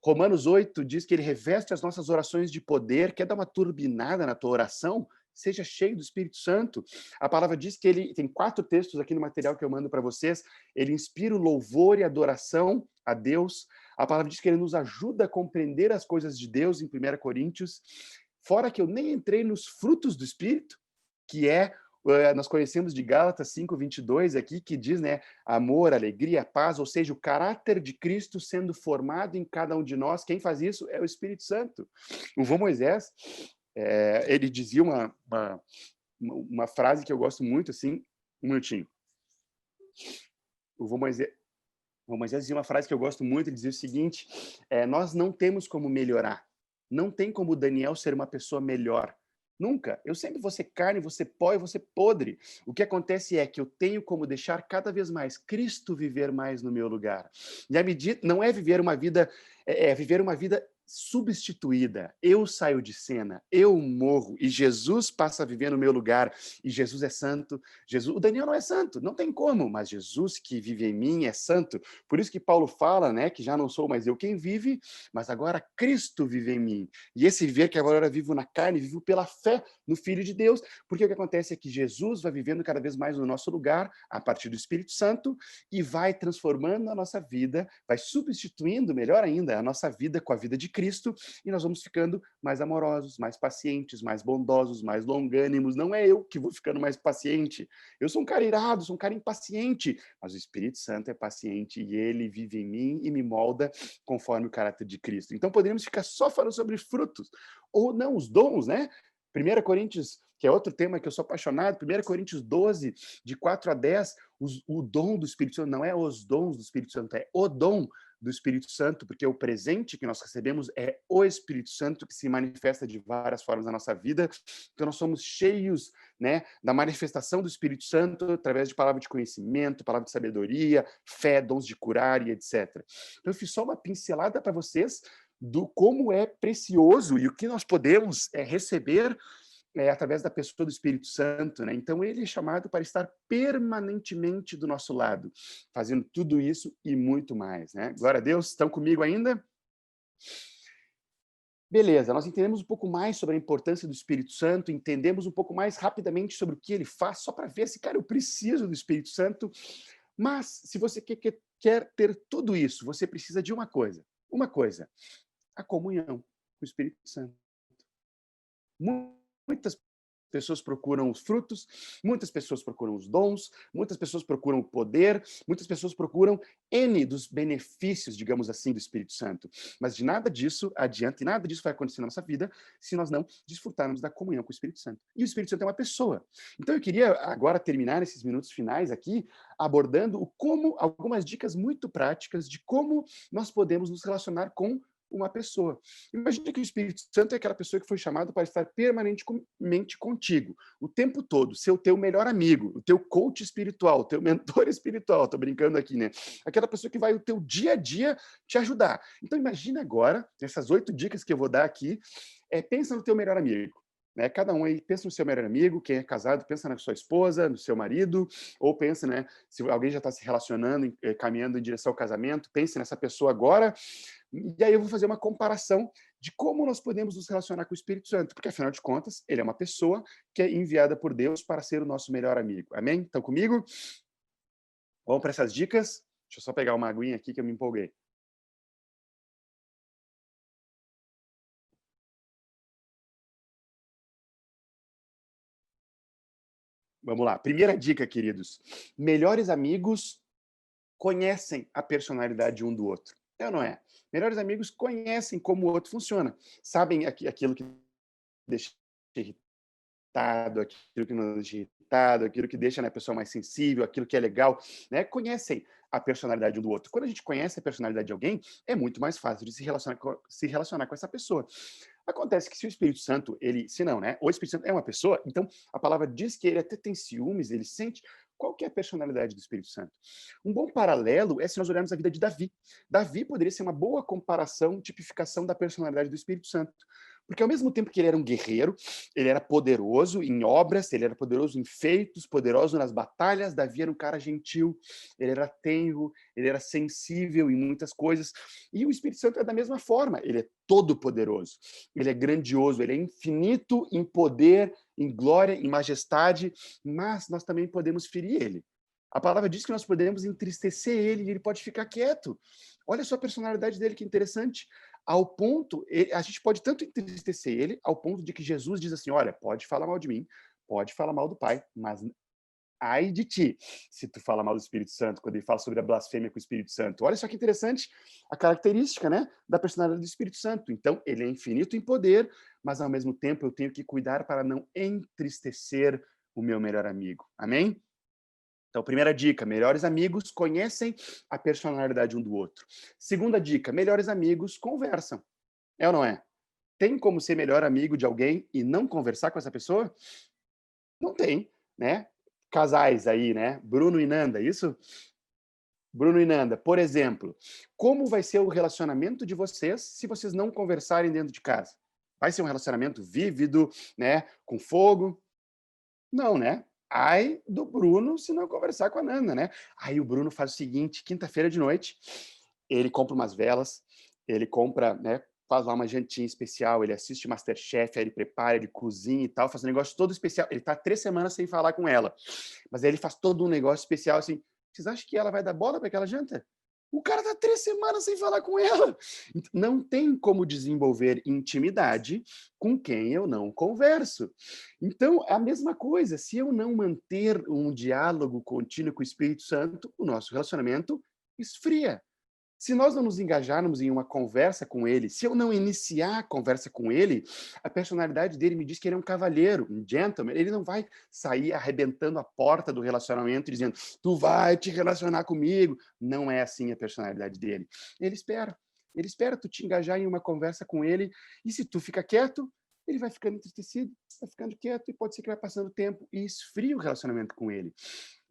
Romanos 8 diz que ele reveste as nossas orações de poder. Quer dar uma turbinada na tua oração? Seja cheio do Espírito Santo. A palavra diz que ele tem 4 textos aqui no material que eu mando para vocês. Ele inspira o louvor e adoração a Deus. A palavra diz que ele nos ajuda a compreender as coisas de Deus em 1 Coríntios. Fora que eu nem entrei nos frutos do Espírito, que nós conhecemos de Gálatas 5:22 aqui, que diz, né, amor, alegria, paz, ou seja, o caráter de Cristo sendo formado em cada um de nós. Quem faz isso é o Espírito Santo. O vô Moisés, ele dizia uma frase que eu gosto muito, assim, um minutinho. O vô Moisés dizia uma frase que eu gosto muito, ele dizia o seguinte, nós não temos como melhorar. Não tem como Daniel ser uma pessoa melhor. Nunca. Eu sempre vou ser carne, vou ser pó e vou ser podre. O que acontece é que eu tenho como deixar cada vez mais Cristo viver mais no meu lugar. E a medida não é viver uma vida, é viver uma vida substituída. Eu saio de cena, eu morro e Jesus passa a viver no meu lugar. E Jesus é santo. O Daniel não é santo, não tem como, mas Jesus que vive em mim é santo. Por isso que Paulo fala, né, que já não sou mais eu quem vive, mas agora Cristo vive em mim. E esse viver que agora vivo na carne, vivo pela fé no Filho de Deus, porque o que acontece é que Jesus vai vivendo cada vez mais no nosso lugar, a partir do Espírito Santo, e vai transformando a nossa vida, vai substituindo, melhor ainda, a nossa vida com a vida de Cristo, e nós vamos ficando mais amorosos, mais pacientes, mais bondosos, mais longânimos. Não é eu que vou ficando mais paciente. Eu sou um cara irado, sou um cara impaciente, mas o Espírito Santo é paciente e ele vive em mim e me molda conforme o caráter de Cristo. Então poderíamos ficar só falando sobre frutos, ou não, os dons, né? 1 Coríntios, que é outro tema que eu sou apaixonado, 1 Coríntios 12, de 4 a 10, o dom do Espírito Santo, não é os dons do Espírito Santo, é o dom do Espírito Santo, porque o presente que nós recebemos é o Espírito Santo que se manifesta de várias formas na nossa vida. Então nós somos cheios, né, da manifestação do Espírito Santo através de palavra de conhecimento, palavra de sabedoria, fé, dons de curar e etc. Então eu fiz só uma pincelada para vocês do como é precioso e o que nós podemos receber através da pessoa do Espírito Santo, né? Então, ele é chamado para estar permanentemente do nosso lado, fazendo tudo isso e muito mais, né? Glória a Deus. Estão comigo ainda? Beleza, nós entendemos um pouco mais sobre a importância do Espírito Santo, entendemos um pouco mais rapidamente sobre o que ele faz, só para ver se, cara, eu preciso do Espírito Santo. Mas, se você quer ter tudo isso, você precisa de uma coisa, a comunhão com o Espírito Santo. Muitas pessoas procuram os frutos, muitas pessoas procuram os dons, muitas pessoas procuram o poder, muitas pessoas procuram N dos benefícios, digamos assim, do Espírito Santo. Mas de nada disso adianta e nada disso vai acontecer na nossa vida se nós não desfrutarmos da comunhão com o Espírito Santo. E o Espírito Santo é uma pessoa. Então eu queria agora terminar esses minutos finais aqui abordando algumas dicas muito práticas de como nós podemos nos relacionar com uma pessoa. Imagina que o Espírito Santo é aquela pessoa que foi chamada para estar permanentemente contigo, o tempo todo, ser o teu melhor amigo, o teu coach espiritual, o teu mentor espiritual, tô brincando aqui, né? Aquela pessoa que vai o teu dia a dia te ajudar. Então imagina agora, essas 8 dicas que eu vou dar aqui, pensa no teu melhor amigo. Né? Cada um aí pensa no seu melhor amigo, quem é casado pensa na sua esposa, no seu marido, ou pensa, né, se alguém já está se relacionando, caminhando em direção ao casamento, pense nessa pessoa agora. E aí eu vou fazer uma comparação de como nós podemos nos relacionar com o Espírito Santo, porque afinal de contas, ele é uma pessoa que é enviada por Deus para ser o nosso melhor amigo. Amém? Estão comigo? Vamos para essas dicas? Deixa eu só pegar uma aguinha aqui que eu me empolguei. Vamos lá. Primeira dica, queridos. Melhores amigos conhecem a personalidade um do outro. É ou não é? Melhores amigos conhecem como o outro funciona. Sabem aquilo que deixa irritado, aquilo que não deixa irritado, aquilo que deixa, né, a pessoa mais sensível, aquilo que é legal, né? Conhecem a personalidade um do outro. Quando a gente conhece a personalidade de alguém, é muito mais fácil de se relacionar com essa pessoa. Acontece que se o Espírito Santo, se não, né? O Espírito Santo é uma pessoa, então a palavra diz que ele até tem ciúmes, ele sente. Qual que é a personalidade do Espírito Santo? Um bom paralelo é se nós olharmos a vida de Davi. Davi poderia ser uma boa comparação, tipificação da personalidade do Espírito Santo. Porque ao mesmo tempo que ele era um guerreiro, ele era poderoso em obras, ele era poderoso em feitos, poderoso nas batalhas, Davi era um cara gentil, ele era tenro, ele era sensível em muitas coisas. E o Espírito Santo é da mesma forma, ele é todo poderoso, ele é grandioso, ele é infinito em poder, em glória, em majestade, mas nós também podemos ferir ele. A palavra diz que nós podemos entristecer ele e ele pode ficar quieto. Olha só a personalidade dele, que interessante. Ao ponto, a gente pode tanto entristecer ele, ao ponto de que Jesus diz assim, olha, pode falar mal de mim, pode falar mal do Pai, mas ai de ti, se tu fala mal do Espírito Santo, quando ele fala sobre a blasfêmia com o Espírito Santo. Olha só que interessante a característica, né, da personalidade do Espírito Santo. Então, ele é infinito em poder, mas ao mesmo tempo eu tenho que cuidar para não entristecer o meu melhor amigo. Amém? Então, primeira dica, melhores amigos conhecem a personalidade um do outro. Segunda dica, melhores amigos conversam. É ou não é? Tem como ser melhor amigo de alguém e não conversar com essa pessoa? Não tem, né? Casais aí, né? Bruno e Nanda, isso? Bruno e Nanda, por exemplo, como vai ser o relacionamento de vocês se vocês não conversarem dentro de casa? Vai ser um relacionamento vívido, né? Com fogo? Não, né? Ai do Bruno se não conversar com a Nanda, né? Aí o Bruno faz o seguinte, quinta-feira de noite, ele compra umas velas, ele compra, né, faz lá uma jantinha especial, ele assiste MasterChef, aí ele prepara, ele cozinha e tal, faz um negócio todo especial. Ele tá 3 semanas sem falar com ela, mas aí ele faz todo um negócio especial, assim, vocês acham que ela vai dar bola para aquela janta? O cara tá 3 semanas sem falar com ela. Não tem como desenvolver intimidade com quem eu não converso. Então, é a mesma coisa. Se eu não manter um diálogo contínuo com o Espírito Santo, o nosso relacionamento esfria. Se nós não nos engajarmos em uma conversa com ele, se eu não iniciar a conversa com ele, a personalidade dele me diz que ele é um cavalheiro, um gentleman. Ele não vai sair arrebentando a porta do relacionamento e dizendo, tu vai te relacionar comigo. Não é assim a personalidade dele. Ele espera tu te engajar em uma conversa com ele e se tu fica quieto, ele vai ficando entristecido, vai ficando quieto e pode ser que vai passando o tempo e esfria o relacionamento com ele.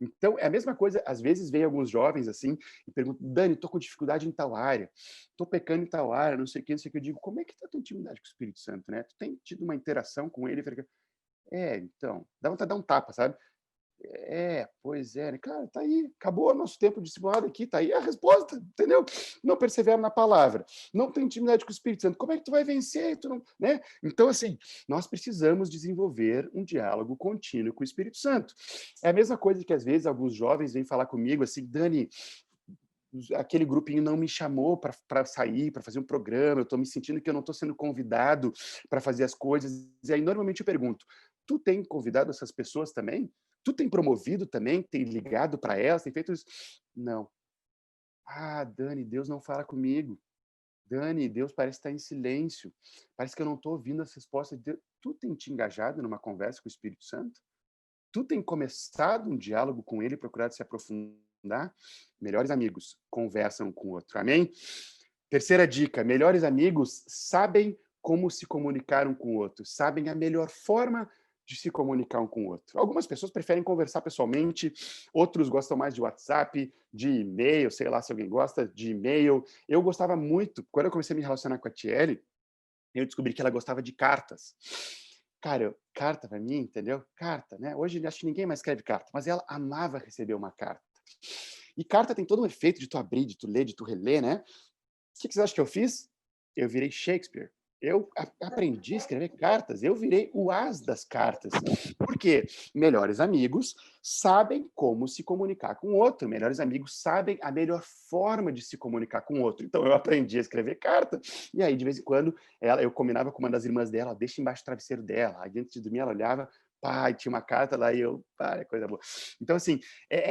Então, é a mesma coisa, às vezes vem alguns jovens assim e perguntam, Dani, estou com dificuldade em tal área, estou pecando em tal área, não sei o que, não sei o que. Eu digo, como é que está a tua intimidade com o Espírito Santo, né? Tu tem tido uma interação com ele? Então, dá vontade de dar um tapa, sabe? Pois é, né? Cara, tá aí, acabou o nosso tempo discipulado aqui, tá aí a resposta, entendeu? Não persevera na palavra, não tem intimidade com o Espírito Santo, como é que tu vai vencer? Tu não, né? Então, assim, nós precisamos desenvolver um diálogo contínuo com o Espírito Santo. É a mesma coisa que, às vezes, alguns jovens vêm falar comigo assim, Dani, aquele grupinho não me chamou para sair, para fazer um programa, eu estou me sentindo que eu não estou sendo convidado para fazer as coisas. E aí, normalmente, eu pergunto, tu tem convidado essas pessoas também? Tu tem promovido também? Tem ligado para elas? Tem feito isso? Não. Ah, Dani, Deus não fala comigo. Dani, Deus parece estar em silêncio. Parece que eu não estou ouvindo as respostas de Deus. Tu tem te engajado numa conversa com o Espírito Santo? Tu tem começado um diálogo com ele, procurado se aprofundar? Melhores amigos conversam com o outro. Amém? Terceira dica: melhores amigos sabem como se comunicar um com o outro, sabem a melhor forma de se comunicar um com o outro. Algumas pessoas preferem conversar pessoalmente, outros gostam mais de WhatsApp, de e-mail, sei lá se alguém gosta de e-mail. Eu gostava muito, quando eu comecei a me relacionar com a Thierry, eu descobri que ela gostava de cartas. Cara, carta para mim, entendeu? Carta, né? Hoje acho que ninguém mais escreve carta, mas ela amava receber uma carta. E carta tem todo um efeito de tu abrir, de tu ler, de tu reler, né? O que você acha que eu fiz? Eu virei Shakespeare. Eu aprendi a escrever cartas, eu virei o as das cartas. Por quê? Melhores amigos sabem como se comunicar com o outro, melhores amigos sabem a melhor forma de se comunicar com o outro. Então eu aprendi a escrever carta, e aí de vez em quando eu combinava com uma das irmãs dela, deixa embaixo do travesseiro dela, aí antes de dormir ela olhava, pai, tinha uma carta lá e eu, é coisa boa. Então assim,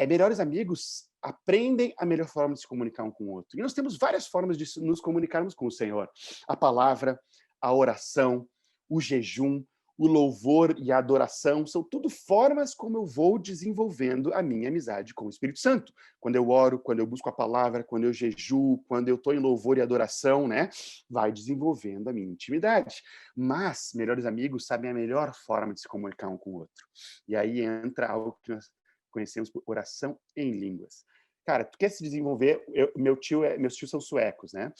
melhores amigos aprendem a melhor forma de se comunicar um com o outro. E nós temos várias formas de nos comunicarmos com o Senhor. A palavra, a oração, o jejum, o louvor e a adoração, são tudo formas como eu vou desenvolvendo a minha amizade com o Espírito Santo. Quando eu oro, quando eu busco a palavra, quando eu jejuo, quando eu estou em louvor e adoração, né? Vai desenvolvendo a minha intimidade. Mas melhores amigos sabem a melhor forma de se comunicar um com o outro. E aí entra algo que nós conhecemos por oração em línguas. Cara, tu quer se desenvolver, meus tios são suecos, né?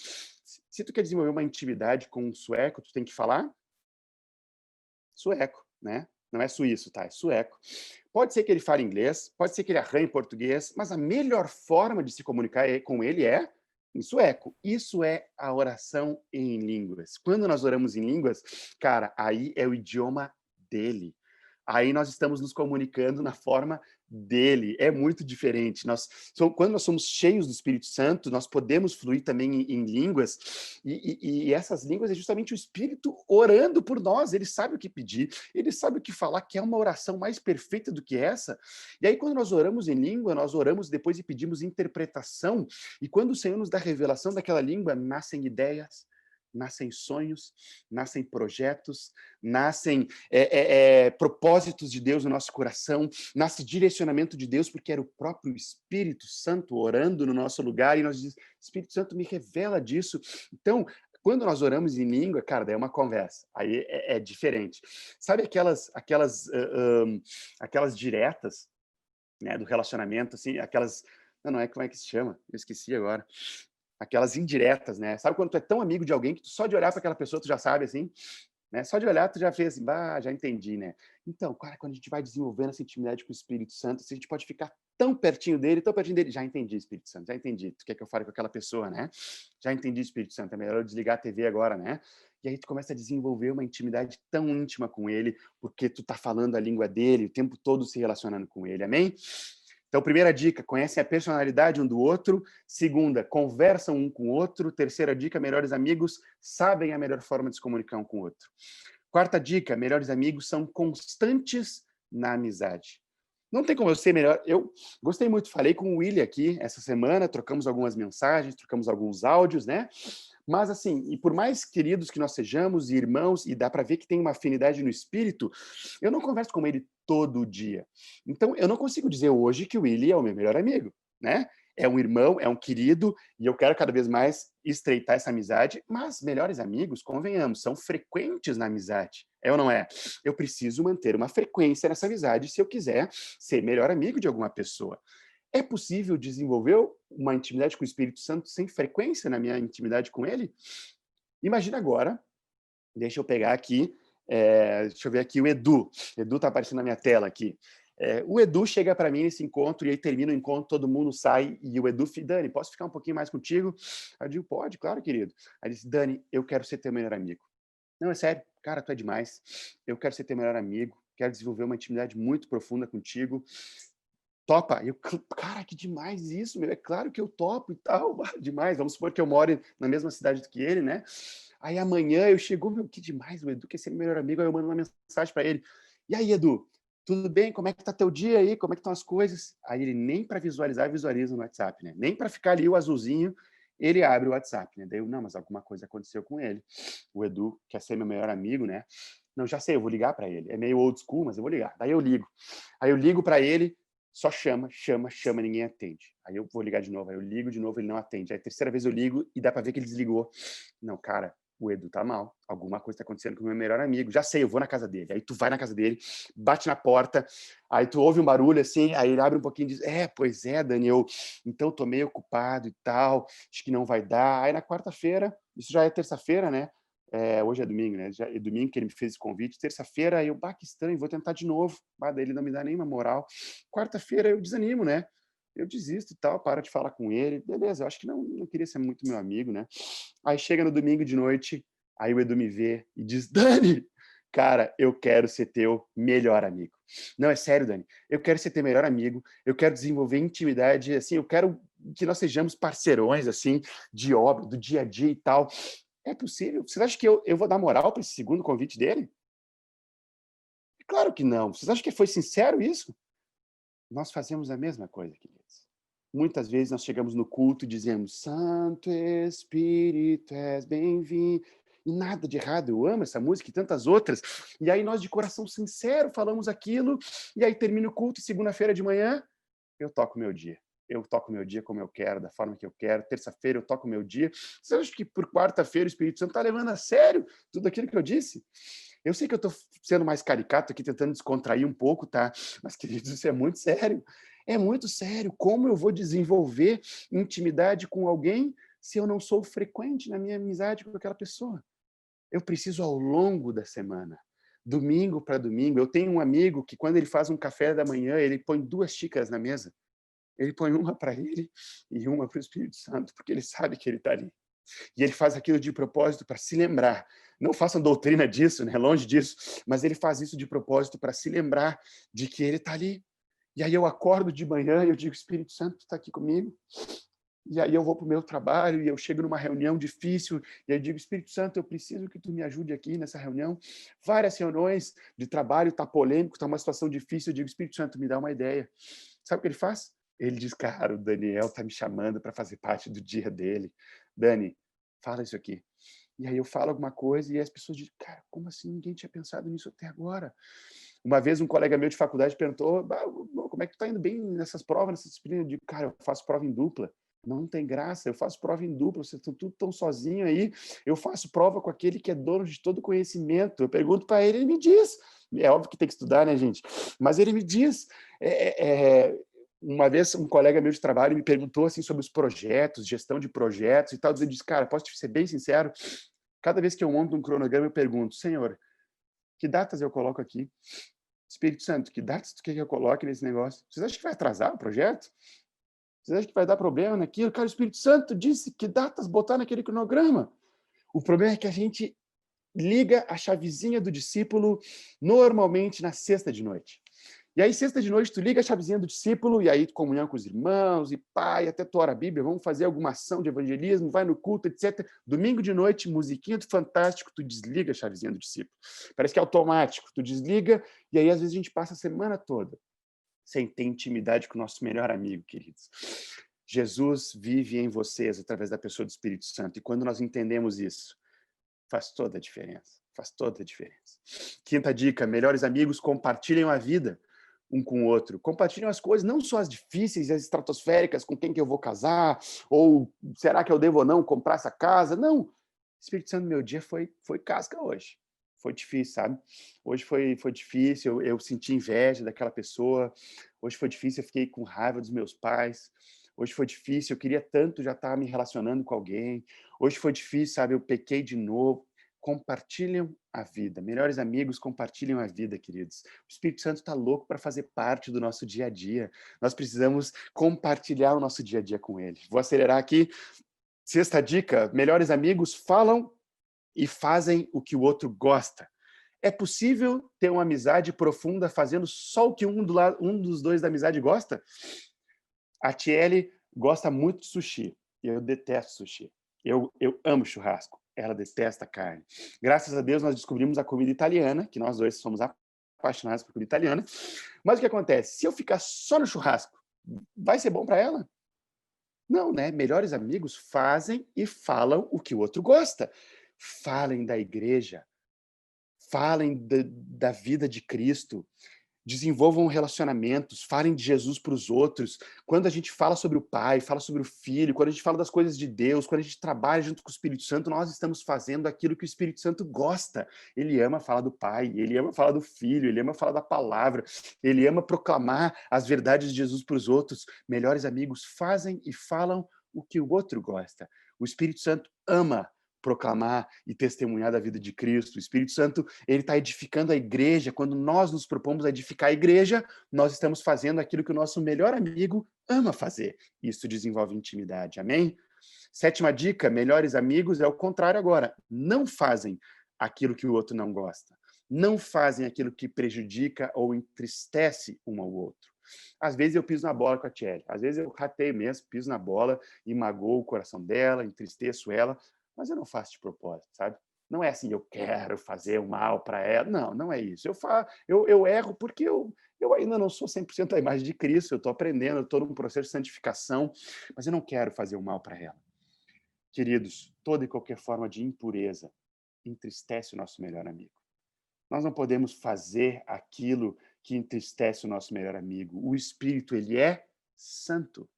Se tu quer desenvolver uma intimidade com um sueco, tu tem que falar sueco, né? Não é suíço, tá? É sueco. Pode ser que ele fale inglês, pode ser que ele arranhe português, mas a melhor forma de se comunicar com ele é em sueco. Isso é a oração em línguas. Quando nós oramos em línguas, cara, aí é o idioma dele. Aí nós estamos nos comunicando na forma dele. É muito diferente. Quando nós somos cheios do Espírito Santo, nós podemos fluir também em línguas, e essas línguas é justamente o Espírito orando por nós. Ele sabe o que pedir, ele sabe o que falar, que é uma oração mais perfeita do que essa. E aí, quando nós oramos em língua, nós oramos depois e pedimos interpretação, e quando o Senhor nos dá revelação daquela língua, nascem ideias, nascem sonhos, nascem projetos, nascem propósitos de Deus no nosso coração, nasce direcionamento de Deus, porque era o próprio Espírito Santo orando no nosso lugar, e nós dizemos, Espírito Santo, me revela disso. Então, quando nós oramos em língua, cara, daí é uma conversa, aí é diferente. Sabe aquelas diretas, né, do relacionamento, assim, aquelas... Não é como é que se chama? Eu esqueci agora. Aquelas indiretas, né? Sabe quando tu é tão amigo de alguém que tu, só de olhar para aquela pessoa tu já sabe, assim, né? Só de olhar tu já fez assim, já entendi, né? Então, cara, quando a gente vai desenvolvendo essa intimidade com o Espírito Santo, assim, a gente pode ficar tão pertinho dele, já entendi, Espírito Santo, já entendi. Tu quer que eu fale com aquela pessoa, né? Já entendi, Espírito Santo, é melhor eu desligar a TV agora, né? E aí tu começa a desenvolver uma intimidade tão íntima com ele, porque tu tá falando a língua dele, o tempo todo se relacionando com ele, amém? Então, primeira dica, conhecem a personalidade um do outro. Segunda, conversam um com o outro. Terceira dica, melhores amigos sabem a melhor forma de se comunicar um com o outro. Quarta dica, melhores amigos são constantes na amizade. Não tem como eu ser melhor. Eu gostei muito, falei com o William aqui essa semana, trocamos algumas mensagens, trocamos alguns áudios, né? Mas, assim, e por mais queridos que nós sejamos, e irmãos, e dá para ver que tem uma afinidade no espírito, eu não converso com ele todo dia. Então, eu não consigo dizer hoje que o Willy é o meu melhor amigo, né? É um irmão, é um querido, e eu quero cada vez mais estreitar essa amizade, mas melhores amigos, convenhamos, são frequentes na amizade. É ou não é? Eu preciso manter uma frequência nessa amizade se eu quiser ser melhor amigo de alguma pessoa. É possível desenvolver uma intimidade com o Espírito Santo sem frequência na minha intimidade com ele? Imagina agora, deixa eu pegar aqui, deixa eu ver aqui o Edu. Edu está aparecendo na minha tela aqui. O Edu chega para mim nesse encontro e aí termina o encontro, todo mundo sai e o Edu, Dani, posso ficar um pouquinho mais contigo? Aí eu digo, pode, claro, querido. Aí ele disse, Dani, eu quero ser teu melhor amigo. Não, é sério, cara, tu é demais. Eu quero ser teu melhor amigo, quero desenvolver uma intimidade muito profunda contigo. Topa? Eu, cara, que demais isso, meu. É claro que eu topo e tal, demais. Vamos supor que eu moro na mesma cidade que ele, né? Aí amanhã eu chego, meu, que demais, o Edu quer ser meu melhor amigo. Aí eu mando uma mensagem para ele. E aí, Edu, tudo bem? Como é que tá teu dia aí? Como é que estão as coisas? Aí ele nem para visualizar, visualiza no WhatsApp, né? Nem para ficar ali o azulzinho, ele abre o WhatsApp, né? Daí eu, não, mas alguma coisa aconteceu com ele. O Edu quer ser meu melhor amigo, né? Não, já sei, eu vou ligar para ele. É meio old school, mas eu vou ligar. Daí eu ligo. Aí eu ligo para ele, só chama, ninguém atende. Aí eu vou ligar de novo, aí eu ligo de novo, ele não atende. Aí a terceira vez eu ligo e dá para ver que ele desligou. Não, cara, o Edu tá mal. Alguma coisa tá acontecendo com o meu melhor amigo. Já sei, eu vou na casa dele. Aí tu vai na casa dele, bate na porta, aí tu ouve um barulho assim, aí ele abre um pouquinho e diz, pois é, Daniel, então tô meio ocupado e tal, acho que não vai dar. Aí na quarta-feira, isso já é terça-feira, né? Hoje é domingo, né? Já é domingo que ele me fez esse convite. Terça-feira, eu, que estranho, vou tentar de novo. Daí ele não me dá nenhuma moral. Quarta-feira, eu desanimo, né? Eu desisto e tal, paro de falar com ele. Beleza, eu acho que não queria ser muito meu amigo, né? Aí chega no domingo de noite, aí o Edu me vê e diz, Dani, cara, eu quero ser teu melhor amigo. Não, é sério, Dani. Eu quero ser teu melhor amigo, eu quero desenvolver intimidade, assim, eu quero que nós sejamos parceirões, assim, de obra, do dia a dia e tal. É possível? Vocês acham que eu vou dar moral para esse segundo convite dele? Claro que não. Vocês acham que foi sincero isso? Nós fazemos a mesma coisa, queridos. Muitas vezes nós chegamos no culto e dizemos, Santo Espírito, és bem-vindo. E nada de errado, eu amo essa música e tantas outras. E aí nós, de coração sincero, falamos aquilo, e aí termina o culto, segunda-feira de manhã, eu toco o meu dia. Eu toco o meu dia como eu quero, da forma que eu quero. Terça-feira eu toco o meu dia. Você acha que por quarta-feira o Espírito Santo está levando a sério tudo aquilo que eu disse? Eu sei que eu estou sendo mais caricato aqui, tentando descontrair um pouco, tá? Mas, queridos, isso é muito sério. É muito sério. Como eu vou desenvolver intimidade com alguém se eu não sou frequente na minha amizade com aquela pessoa? Eu preciso, ao longo da semana, domingo para domingo, eu tenho um amigo que, quando ele faz um café da manhã, ele põe 2 xícaras na mesa. Ele põe uma para ele e uma para o Espírito Santo, porque ele sabe que ele está ali. E ele faz aquilo de propósito para se lembrar. Não façam doutrina disso, né? Longe disso, mas ele faz isso de propósito para se lembrar de que ele está ali. E aí eu acordo de manhã e eu digo, Espírito Santo, está aqui comigo. E aí eu vou para o meu trabalho e eu chego numa reunião difícil e eu digo, Espírito Santo, eu preciso que tu me ajude aqui nessa reunião. Várias reuniões de trabalho, está polêmico, está uma situação difícil, eu digo, Espírito Santo, me dá uma ideia. Sabe o que ele faz? Ele diz, cara, o Daniel está me chamando para fazer parte do dia dele. Dani, fala isso aqui. E aí eu falo alguma coisa e as pessoas dizem, cara, como assim? Ninguém tinha pensado nisso até agora. Uma vez um colega meu de faculdade perguntou, como é que tu tá indo bem nessas provas, nessa disciplina? Eu digo, cara, eu faço prova em dupla. Não tem graça, eu faço prova em dupla, vocês estão tudo tão sozinho aí, eu faço prova com aquele que é dono de todo conhecimento. Eu pergunto para ele, ele me diz. É óbvio que tem que estudar, né, gente? Mas ele me diz. Uma vez um colega meu de trabalho me perguntou assim sobre os projetos, gestão de projetos e tal. Eu disse, cara, posso te ser bem sincero? Cada vez que eu monto um cronograma, eu pergunto, Senhor, que datas eu coloco aqui? Espírito Santo, que datas tu quer que eu coloque nesse negócio? Vocês acham que vai atrasar o projeto? Vocês acham que vai dar problema naquilo? Cara, o Espírito Santo disse que datas botar naquele cronograma. O problema é que a gente liga a chavezinha do discípulo normalmente na sexta de noite. E aí, sexta de noite, tu liga a chavezinha do discípulo, e aí tu comunhão com os irmãos, e pai, até tu ora a Bíblia, vamos fazer alguma ação de evangelismo, vai no culto, etc. Domingo de noite, musiquinha do Fantástico, tu desliga a chavezinha do discípulo. Parece que é automático, tu desliga, e aí às vezes a gente passa a semana toda sem ter intimidade com o nosso melhor amigo, queridos. Jesus vive em vocês através da pessoa do Espírito Santo, e quando nós entendemos isso, faz toda a diferença. Faz toda a diferença. Quinta dica, melhores amigos compartilham a vida um com o outro. Compartilham as coisas, não só as difíceis, as estratosféricas, com quem que eu vou casar, ou será que eu devo ou não comprar essa casa? Não. Espírito Santo, meu dia foi casca hoje. foi difícil, sabe? Hoje foi difícil, eu senti inveja daquela pessoa. Hoje foi difícil, eu fiquei com raiva dos meus pais. Hoje foi difícil, eu queria tanto já estar me relacionando com alguém. Hoje foi difícil, sabe? Eu pequei de novo. Compartilham a vida. Melhores amigos compartilham a vida, queridos. O Espírito Santo está louco para fazer parte do nosso dia a dia. Nós precisamos compartilhar o nosso dia a dia com ele. Vou acelerar aqui. Sexta dica: melhores amigos falam e fazem o que o outro gosta. É possível ter uma amizade profunda fazendo só o que um dos dois da amizade gosta? A Tiele gosta muito de sushi. Eu detesto sushi. Eu amo churrasco. Ela detesta carne. Graças a Deus, nós descobrimos a comida italiana, que nós dois somos apaixonados por comida italiana. Mas o que acontece? Se eu ficar só no churrasco, vai ser bom para ela? Não, né? Melhores amigos fazem e falam o que o outro gosta. Falem da igreja. Falem da vida de Cristo. Desenvolvam relacionamentos, falem de Jesus para os outros. Quando a gente fala sobre o Pai, fala sobre o Filho, quando a gente fala das coisas de Deus, quando a gente trabalha junto com o Espírito Santo, nós estamos fazendo aquilo que o Espírito Santo gosta. Ele ama falar do Pai, ele ama falar do Filho, ele ama falar da palavra, ele ama proclamar as verdades de Jesus para os outros. Melhores amigos fazem e falam o que o outro gosta. O Espírito Santo ama proclamar e testemunhar da vida de Cristo. O Espírito Santo, ele está edificando a igreja. Quando nós nos propomos a edificar a igreja, nós estamos fazendo aquilo que o nosso melhor amigo ama fazer. Isso desenvolve intimidade. Amém? Sétima dica: melhores amigos é o contrário agora. Não fazem aquilo que o outro não gosta. Não fazem aquilo que prejudica ou entristece um ao outro. Às vezes eu piso na bola com a Thierry. Às vezes eu rateio mesmo, piso na bola e magoo o coração dela, entristeço ela. Mas eu não faço de propósito, sabe? Não é assim, eu quero fazer o mal para ela. Não, não é isso. Eu erro porque eu ainda não sou 100% a imagem de Cristo, eu estou aprendendo, eu estou num processo de santificação, mas eu não quero fazer o mal para ela. Queridos, toda e qualquer forma de impureza entristece o nosso melhor amigo. Nós não podemos fazer aquilo que entristece o nosso melhor amigo. O Espírito, ele é santo.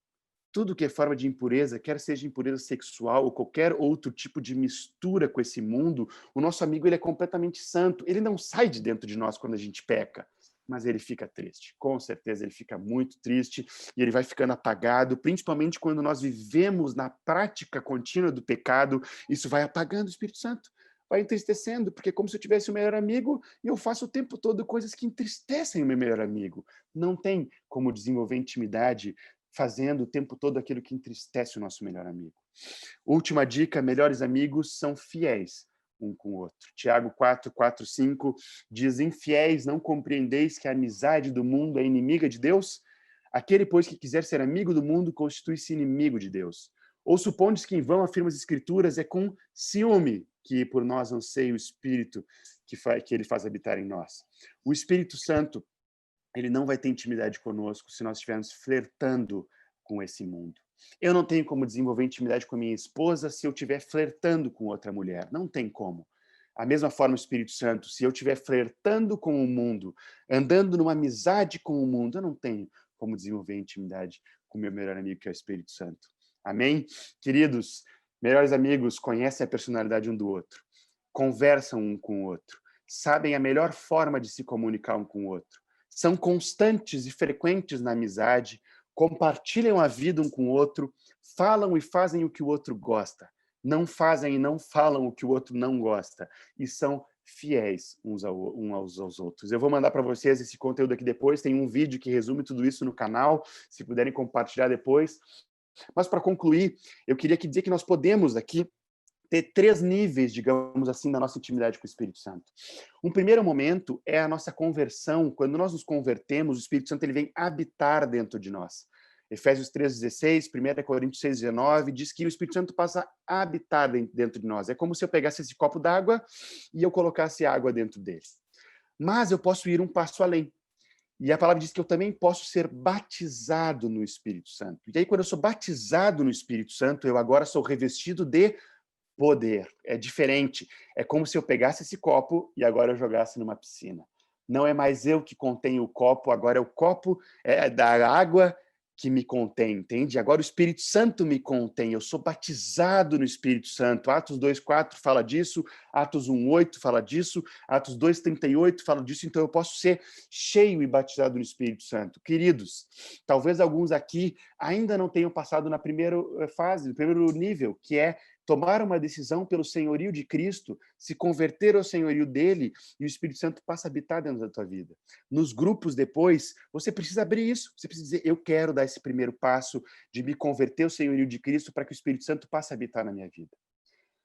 Tudo que é forma de impureza, quer seja impureza sexual ou qualquer outro tipo de mistura com esse mundo, o nosso amigo, ele é completamente santo. Ele não sai de dentro de nós quando a gente peca, mas ele fica triste. Com certeza ele fica muito triste e ele vai ficando apagado, principalmente quando nós vivemos na prática contínua do pecado. Isso vai apagando o Espírito Santo, vai entristecendo, porque é como se eu tivesse um melhor amigo e eu faço o tempo todo coisas que entristecem o meu melhor amigo. Não tem como desenvolver intimidade fazendo o tempo todo aquilo que entristece o nosso melhor amigo. Última dica: melhores amigos são fiéis um com o outro. Tiago 4:4-5 diz: infiéis, não compreendeis que a amizade do mundo é inimiga de Deus? Aquele, pois, que quiser ser amigo do mundo, constitui-se inimigo de Deus. Ou supondes que em vão afirma as Escrituras, é com ciúme que por nós anseia o Espírito que ele faz habitar em nós. O Espírito Santo, ele não vai ter intimidade conosco se nós estivermos flertando com esse mundo. Eu não tenho como desenvolver intimidade com a minha esposa se eu estiver flertando com outra mulher. Não tem como. A mesma forma, o Espírito Santo, se eu estiver flertando com o mundo, andando numa amizade com o mundo, eu não tenho como desenvolver intimidade com o meu melhor amigo, que é o Espírito Santo. Amém? Queridos, melhores amigos conhecem a personalidade um do outro, conversam um com o outro, sabem a melhor forma de se comunicar um com o outro, são constantes e frequentes na amizade, compartilham a vida um com o outro, falam e fazem o que o outro gosta, não fazem e não falam o que o outro não gosta, e são fiéis uns aos outros. Eu vou mandar para vocês esse conteúdo aqui depois, tem um vídeo que resume tudo isso no canal, se puderem compartilhar depois. Mas para concluir, eu queria dizer que nós podemos aqui ter 3 níveis, digamos assim, da nossa intimidade com o Espírito Santo. Um primeiro momento é a nossa conversão. Quando nós nos convertemos, o Espírito Santo ele vem habitar dentro de nós. Efésios 3:16, 1 Coríntios 6:19, diz que o Espírito Santo passa a habitar dentro de nós. É como se eu pegasse esse copo d'água e eu colocasse água dentro dele. Mas eu posso ir um passo além. E a palavra diz que eu também posso ser batizado no Espírito Santo. E aí, quando eu sou batizado no Espírito Santo, eu agora sou revestido de poder. É diferente. É como se eu pegasse esse copo e agora eu jogasse numa piscina. Não é mais eu que contenho o copo, agora é o copo da água que me contém, entende? Agora o Espírito Santo me contém, eu sou batizado no Espírito Santo. Atos 2:4 fala disso, Atos 1:8 fala disso, Atos 2:38 fala disso, então eu posso ser cheio e batizado no Espírito Santo. Queridos, talvez alguns aqui ainda não tenham passado na primeira fase, no primeiro nível, que é tomar uma decisão pelo senhorio de Cristo, se converter ao senhorio dele, e o Espírito Santo passa a habitar dentro da tua vida. Nos grupos depois, você precisa abrir isso, você precisa dizer, eu quero dar esse primeiro passo de me converter ao senhorio de Cristo para que o Espírito Santo passe a habitar na minha vida.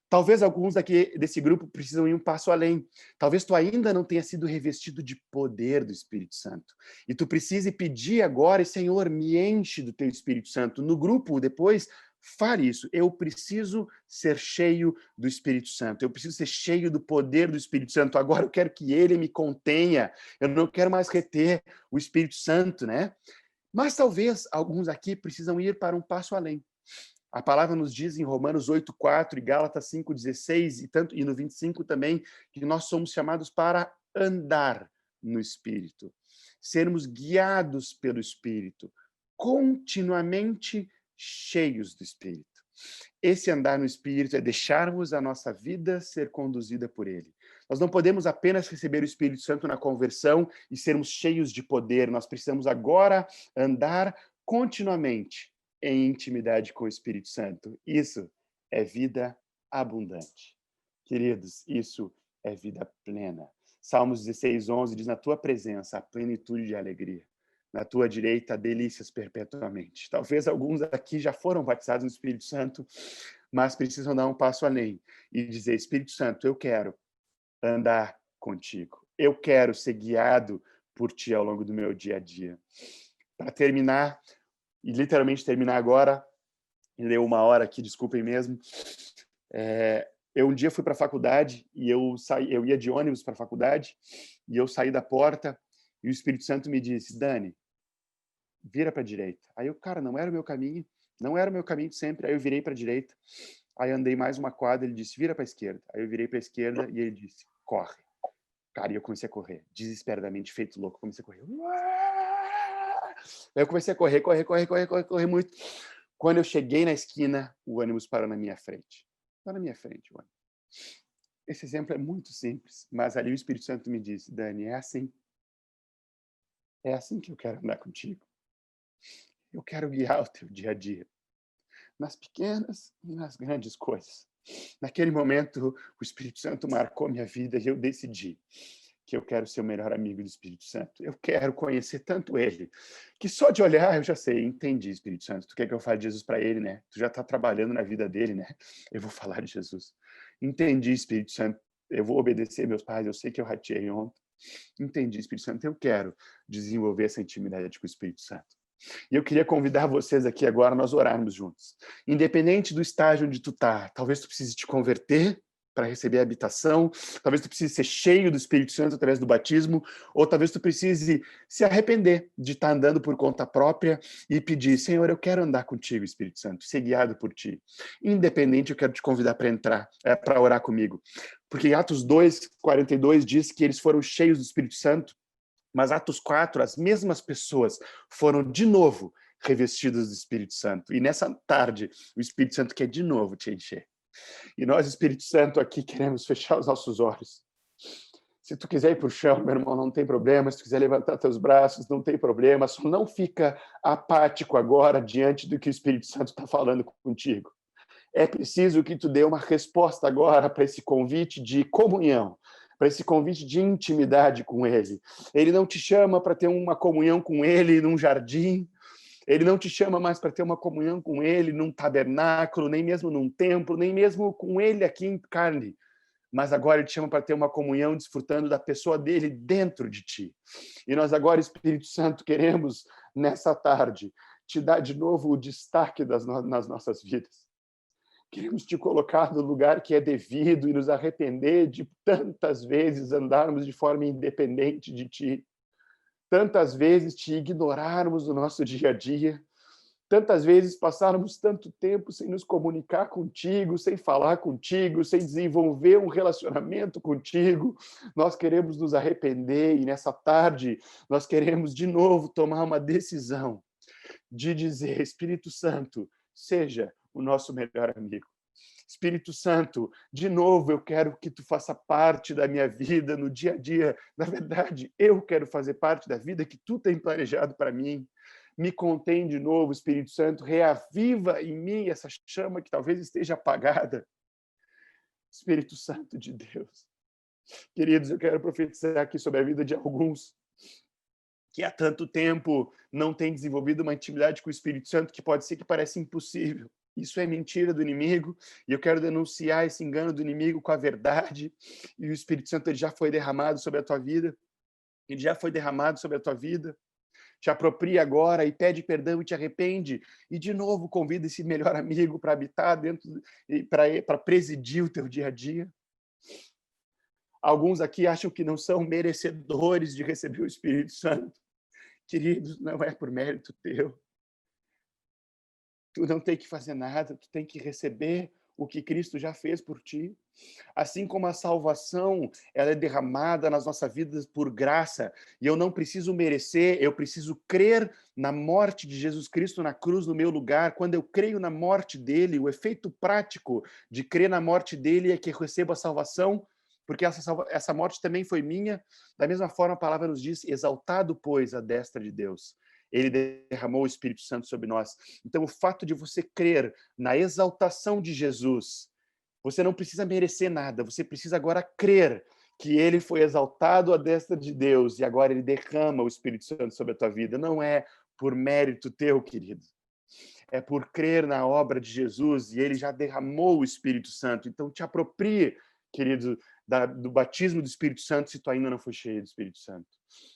Talvez alguns daqui desse grupo precisam ir um passo além. Talvez tu ainda não tenha sido revestido de poder do Espírito Santo. E tu precise pedir agora, Senhor, me enche do teu Espírito Santo. No grupo, depois, fale isso. Eu preciso ser cheio do Espírito Santo. Eu preciso ser cheio do poder do Espírito Santo. Agora eu quero que ele me contenha. Eu não quero mais reter o Espírito Santo, né? Mas talvez alguns aqui precisam ir para um passo além. A palavra nos diz em Romanos 8:4 e Gálatas 5:16 e no 25 também, que nós somos chamados para andar no Espírito, sermos guiados pelo Espírito, continuamente cheios do Espírito. Esse andar no Espírito é deixarmos a nossa vida ser conduzida por Ele. Nós não podemos apenas receber o Espírito Santo na conversão e sermos cheios de poder. Nós precisamos agora andar continuamente em intimidade com o Espírito Santo. Isso é vida abundante. Queridos, isso é vida plena. Salmos 16:11 diz, na tua presença há plenitude de alegria. Na tua direita, delícias perpetuamente. Talvez alguns aqui já foram batizados no Espírito Santo, mas precisam dar um passo além e dizer, Espírito Santo, eu quero andar contigo. Eu quero ser guiado por ti ao longo do meu dia a dia. Para terminar, e literalmente terminar agora, deu 1 hora aqui, desculpem mesmo, eu um dia fui para a faculdade e eu ia de ônibus para a faculdade e eu saí da porta e o Espírito Santo me disse, Dani, vira para a direita. Aí eu, cara, não era o meu caminho, não era o meu caminho de sempre. Aí eu virei para a direita, aí andei mais uma quadra, ele disse, vira para a esquerda. Aí eu virei para a esquerda e ele disse, corre. Cara, e eu comecei a correr, desesperadamente, feito louco, comecei a correr. Aí eu comecei a correr muito. Quando eu cheguei na esquina, o ônibus parou na minha frente. Parou na minha frente, o ônibus. Esse exemplo é muito simples, mas ali o Espírito Santo me disse, Dani, é assim. É assim que eu quero andar contigo. Eu quero guiar o teu dia a dia, nas pequenas e nas grandes coisas. Naquele momento, o Espírito Santo marcou minha vida e eu decidi que eu quero ser o melhor amigo do Espírito Santo. Eu quero conhecer tanto ele, que só de olhar eu já sei, entendi, Espírito Santo. Tu quer que eu fale de Jesus para ele, né? Tu já está trabalhando na vida dele, né? Eu vou falar de Jesus. Entendi, Espírito Santo. Eu vou obedecer meus pais, eu sei que eu ratei ontem. Entendi, Espírito Santo. Eu quero desenvolver essa intimidade com o Espírito Santo. E eu queria convidar vocês aqui agora, nós orarmos juntos. Independente do estágio onde tu tá, talvez tu precise te converter para receber a habitação, talvez tu precise ser cheio do Espírito Santo através do batismo, ou talvez tu precise se arrepender de estar andando por conta própria e pedir, Senhor, eu quero andar contigo, Espírito Santo, ser guiado por ti. Independente, eu quero te convidar para entrar, para orar comigo. Porque em Atos 2:42 diz que eles foram cheios do Espírito Santo, mas Atos 4, as mesmas pessoas foram de novo revestidas do Espírito Santo. E nessa tarde, o Espírito Santo quer de novo te encher. E nós, Espírito Santo, aqui queremos fechar os nossos olhos. Se tu quiser ir para o chão, meu irmão, não tem problema. Se tu quiser levantar teus braços, não tem problema. Só não fica apático agora diante do que o Espírito Santo está falando contigo. É preciso que tu dê uma resposta agora para esse convite de comunhão, para esse convite de intimidade com Ele. Ele não te chama para ter uma comunhão com Ele num jardim, Ele não te chama mais para ter uma comunhão com Ele num tabernáculo, nem mesmo num templo, nem mesmo com Ele aqui em carne. Mas agora Ele te chama para ter uma comunhão desfrutando da pessoa dEle dentro de ti. E nós agora, Espírito Santo, queremos, nessa tarde, te dar de novo o destaque nas nossas vidas. Queremos te colocar no lugar que é devido e nos arrepender de tantas vezes andarmos de forma independente de ti. Tantas vezes te ignorarmos no nosso dia a dia, tantas vezes passarmos tanto tempo sem nos comunicar contigo, sem falar contigo, sem desenvolver um relacionamento contigo. Nós queremos nos arrepender e nessa tarde nós queremos de novo tomar uma decisão de dizer: Espírito Santo, seja o nosso melhor amigo. Espírito Santo, de novo, eu quero que tu faça parte da minha vida no dia a dia. Na verdade, eu quero fazer parte da vida que tu tem planejado para mim. Me contém de novo, Espírito Santo, reaviva em mim essa chama que talvez esteja apagada. Espírito Santo de Deus. Queridos, eu quero profetizar aqui sobre a vida de alguns que há tanto tempo não têm desenvolvido uma intimidade com o Espírito Santo que pode ser que pareça impossível. Isso é mentira do inimigo, e eu quero denunciar esse engano do inimigo com a verdade. E o Espírito Santo ele já foi derramado sobre a tua vida. Ele já foi derramado sobre a tua vida. Te apropria agora e pede perdão e te arrepende. E, de novo, convida esse melhor amigo para habitar dentro, para presidir o teu dia a dia. Alguns aqui acham que não são merecedores de receber o Espírito Santo. Queridos, não é por mérito teu. Tu não tem que fazer nada, tu tem que receber o que Cristo já fez por ti. Assim como a salvação, ela é derramada nas nossas vidas por graça, e eu não preciso merecer, eu preciso crer na morte de Jesus Cristo na cruz no meu lugar. Quando eu creio na morte dele, o efeito prático de crer na morte dele é que eu recebo a salvação, porque essa morte também foi minha. Da mesma forma, a palavra nos diz: exaltado, pois, a destra de Deus. Ele derramou o Espírito Santo sobre nós. Então, o fato de você crer na exaltação de Jesus, você não precisa merecer nada, você precisa agora crer que ele foi exaltado à destra de Deus e agora ele derrama o Espírito Santo sobre a tua vida. Não é por mérito teu, querido. É por crer na obra de Jesus e ele já derramou o Espírito Santo. Então, te aproprie, querido, do batismo do Espírito Santo se tu ainda não foi cheio do Espírito Santo.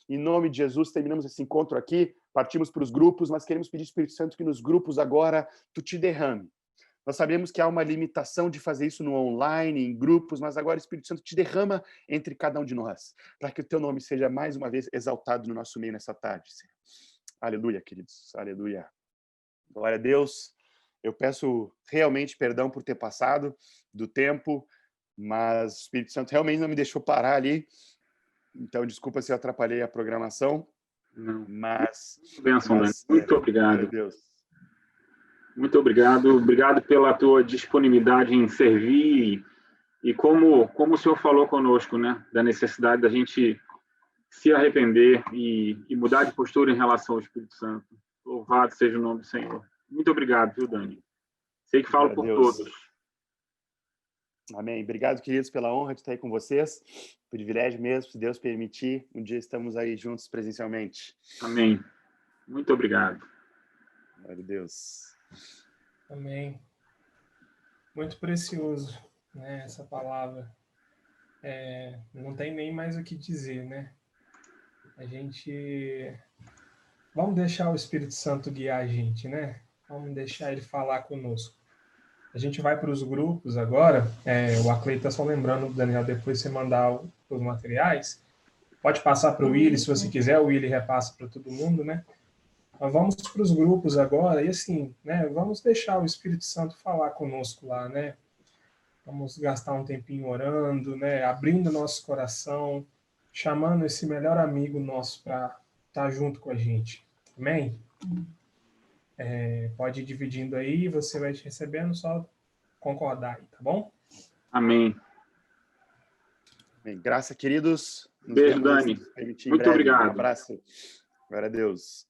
Em nome de Jesus, terminamos esse encontro aqui, partimos para os grupos, mas queremos pedir ao Espírito Santo que nos grupos agora tu te derrame. Nós sabemos que há uma limitação de fazer isso no online, em grupos, mas agora o Espírito Santo te derrama entre cada um de nós, para que o teu nome seja mais uma vez exaltado no nosso meio nessa tarde, Senhor. Aleluia, queridos. Aleluia. Glória a Deus. Eu peço realmente perdão por ter passado do tempo, mas o Espírito Santo realmente não me deixou parar ali. Então, desculpa se eu atrapalhei a programação. Não. Mas... Benção, Dani. Muito obrigado. Glória a Deus. Muito obrigado. Obrigado pela tua disponibilidade em servir e como o senhor falou conosco, né, da necessidade da gente se arrepender e mudar de postura em relação ao Espírito Santo. Louvado seja o nome do Senhor. Muito obrigado, viu, Dani? Sei que falo por todos. Amém. Obrigado, queridos, pela honra de estar aí com vocês. Privilégio mesmo, se Deus permitir. Um dia estamos aí juntos presencialmente. Amém. Muito obrigado. Glória a Deus. Amém. Muito precioso, né, essa palavra. Não tem nem mais o que dizer, né? Vamos deixar o Espírito Santo guiar a gente, né? Vamos deixar ele falar conosco. A gente vai para os grupos agora. O Aclei está só lembrando, Daniel, depois você mandar os materiais. Pode passar para o Willy, se você quiser. O Willy repassa para todo mundo, né? Mas vamos para os grupos agora. E assim, né? Vamos deixar o Espírito Santo falar conosco lá, né? Vamos gastar um tempinho orando, né? Abrindo nosso coração, chamando esse melhor amigo nosso para estar junto com a gente. Amém? Pode ir dividindo aí, você vai te recebendo, só concordar aí, tá bom? Amém. Bem, graça, queridos. Beijo, Dani. Muito obrigado. Um abraço. Glória a Deus.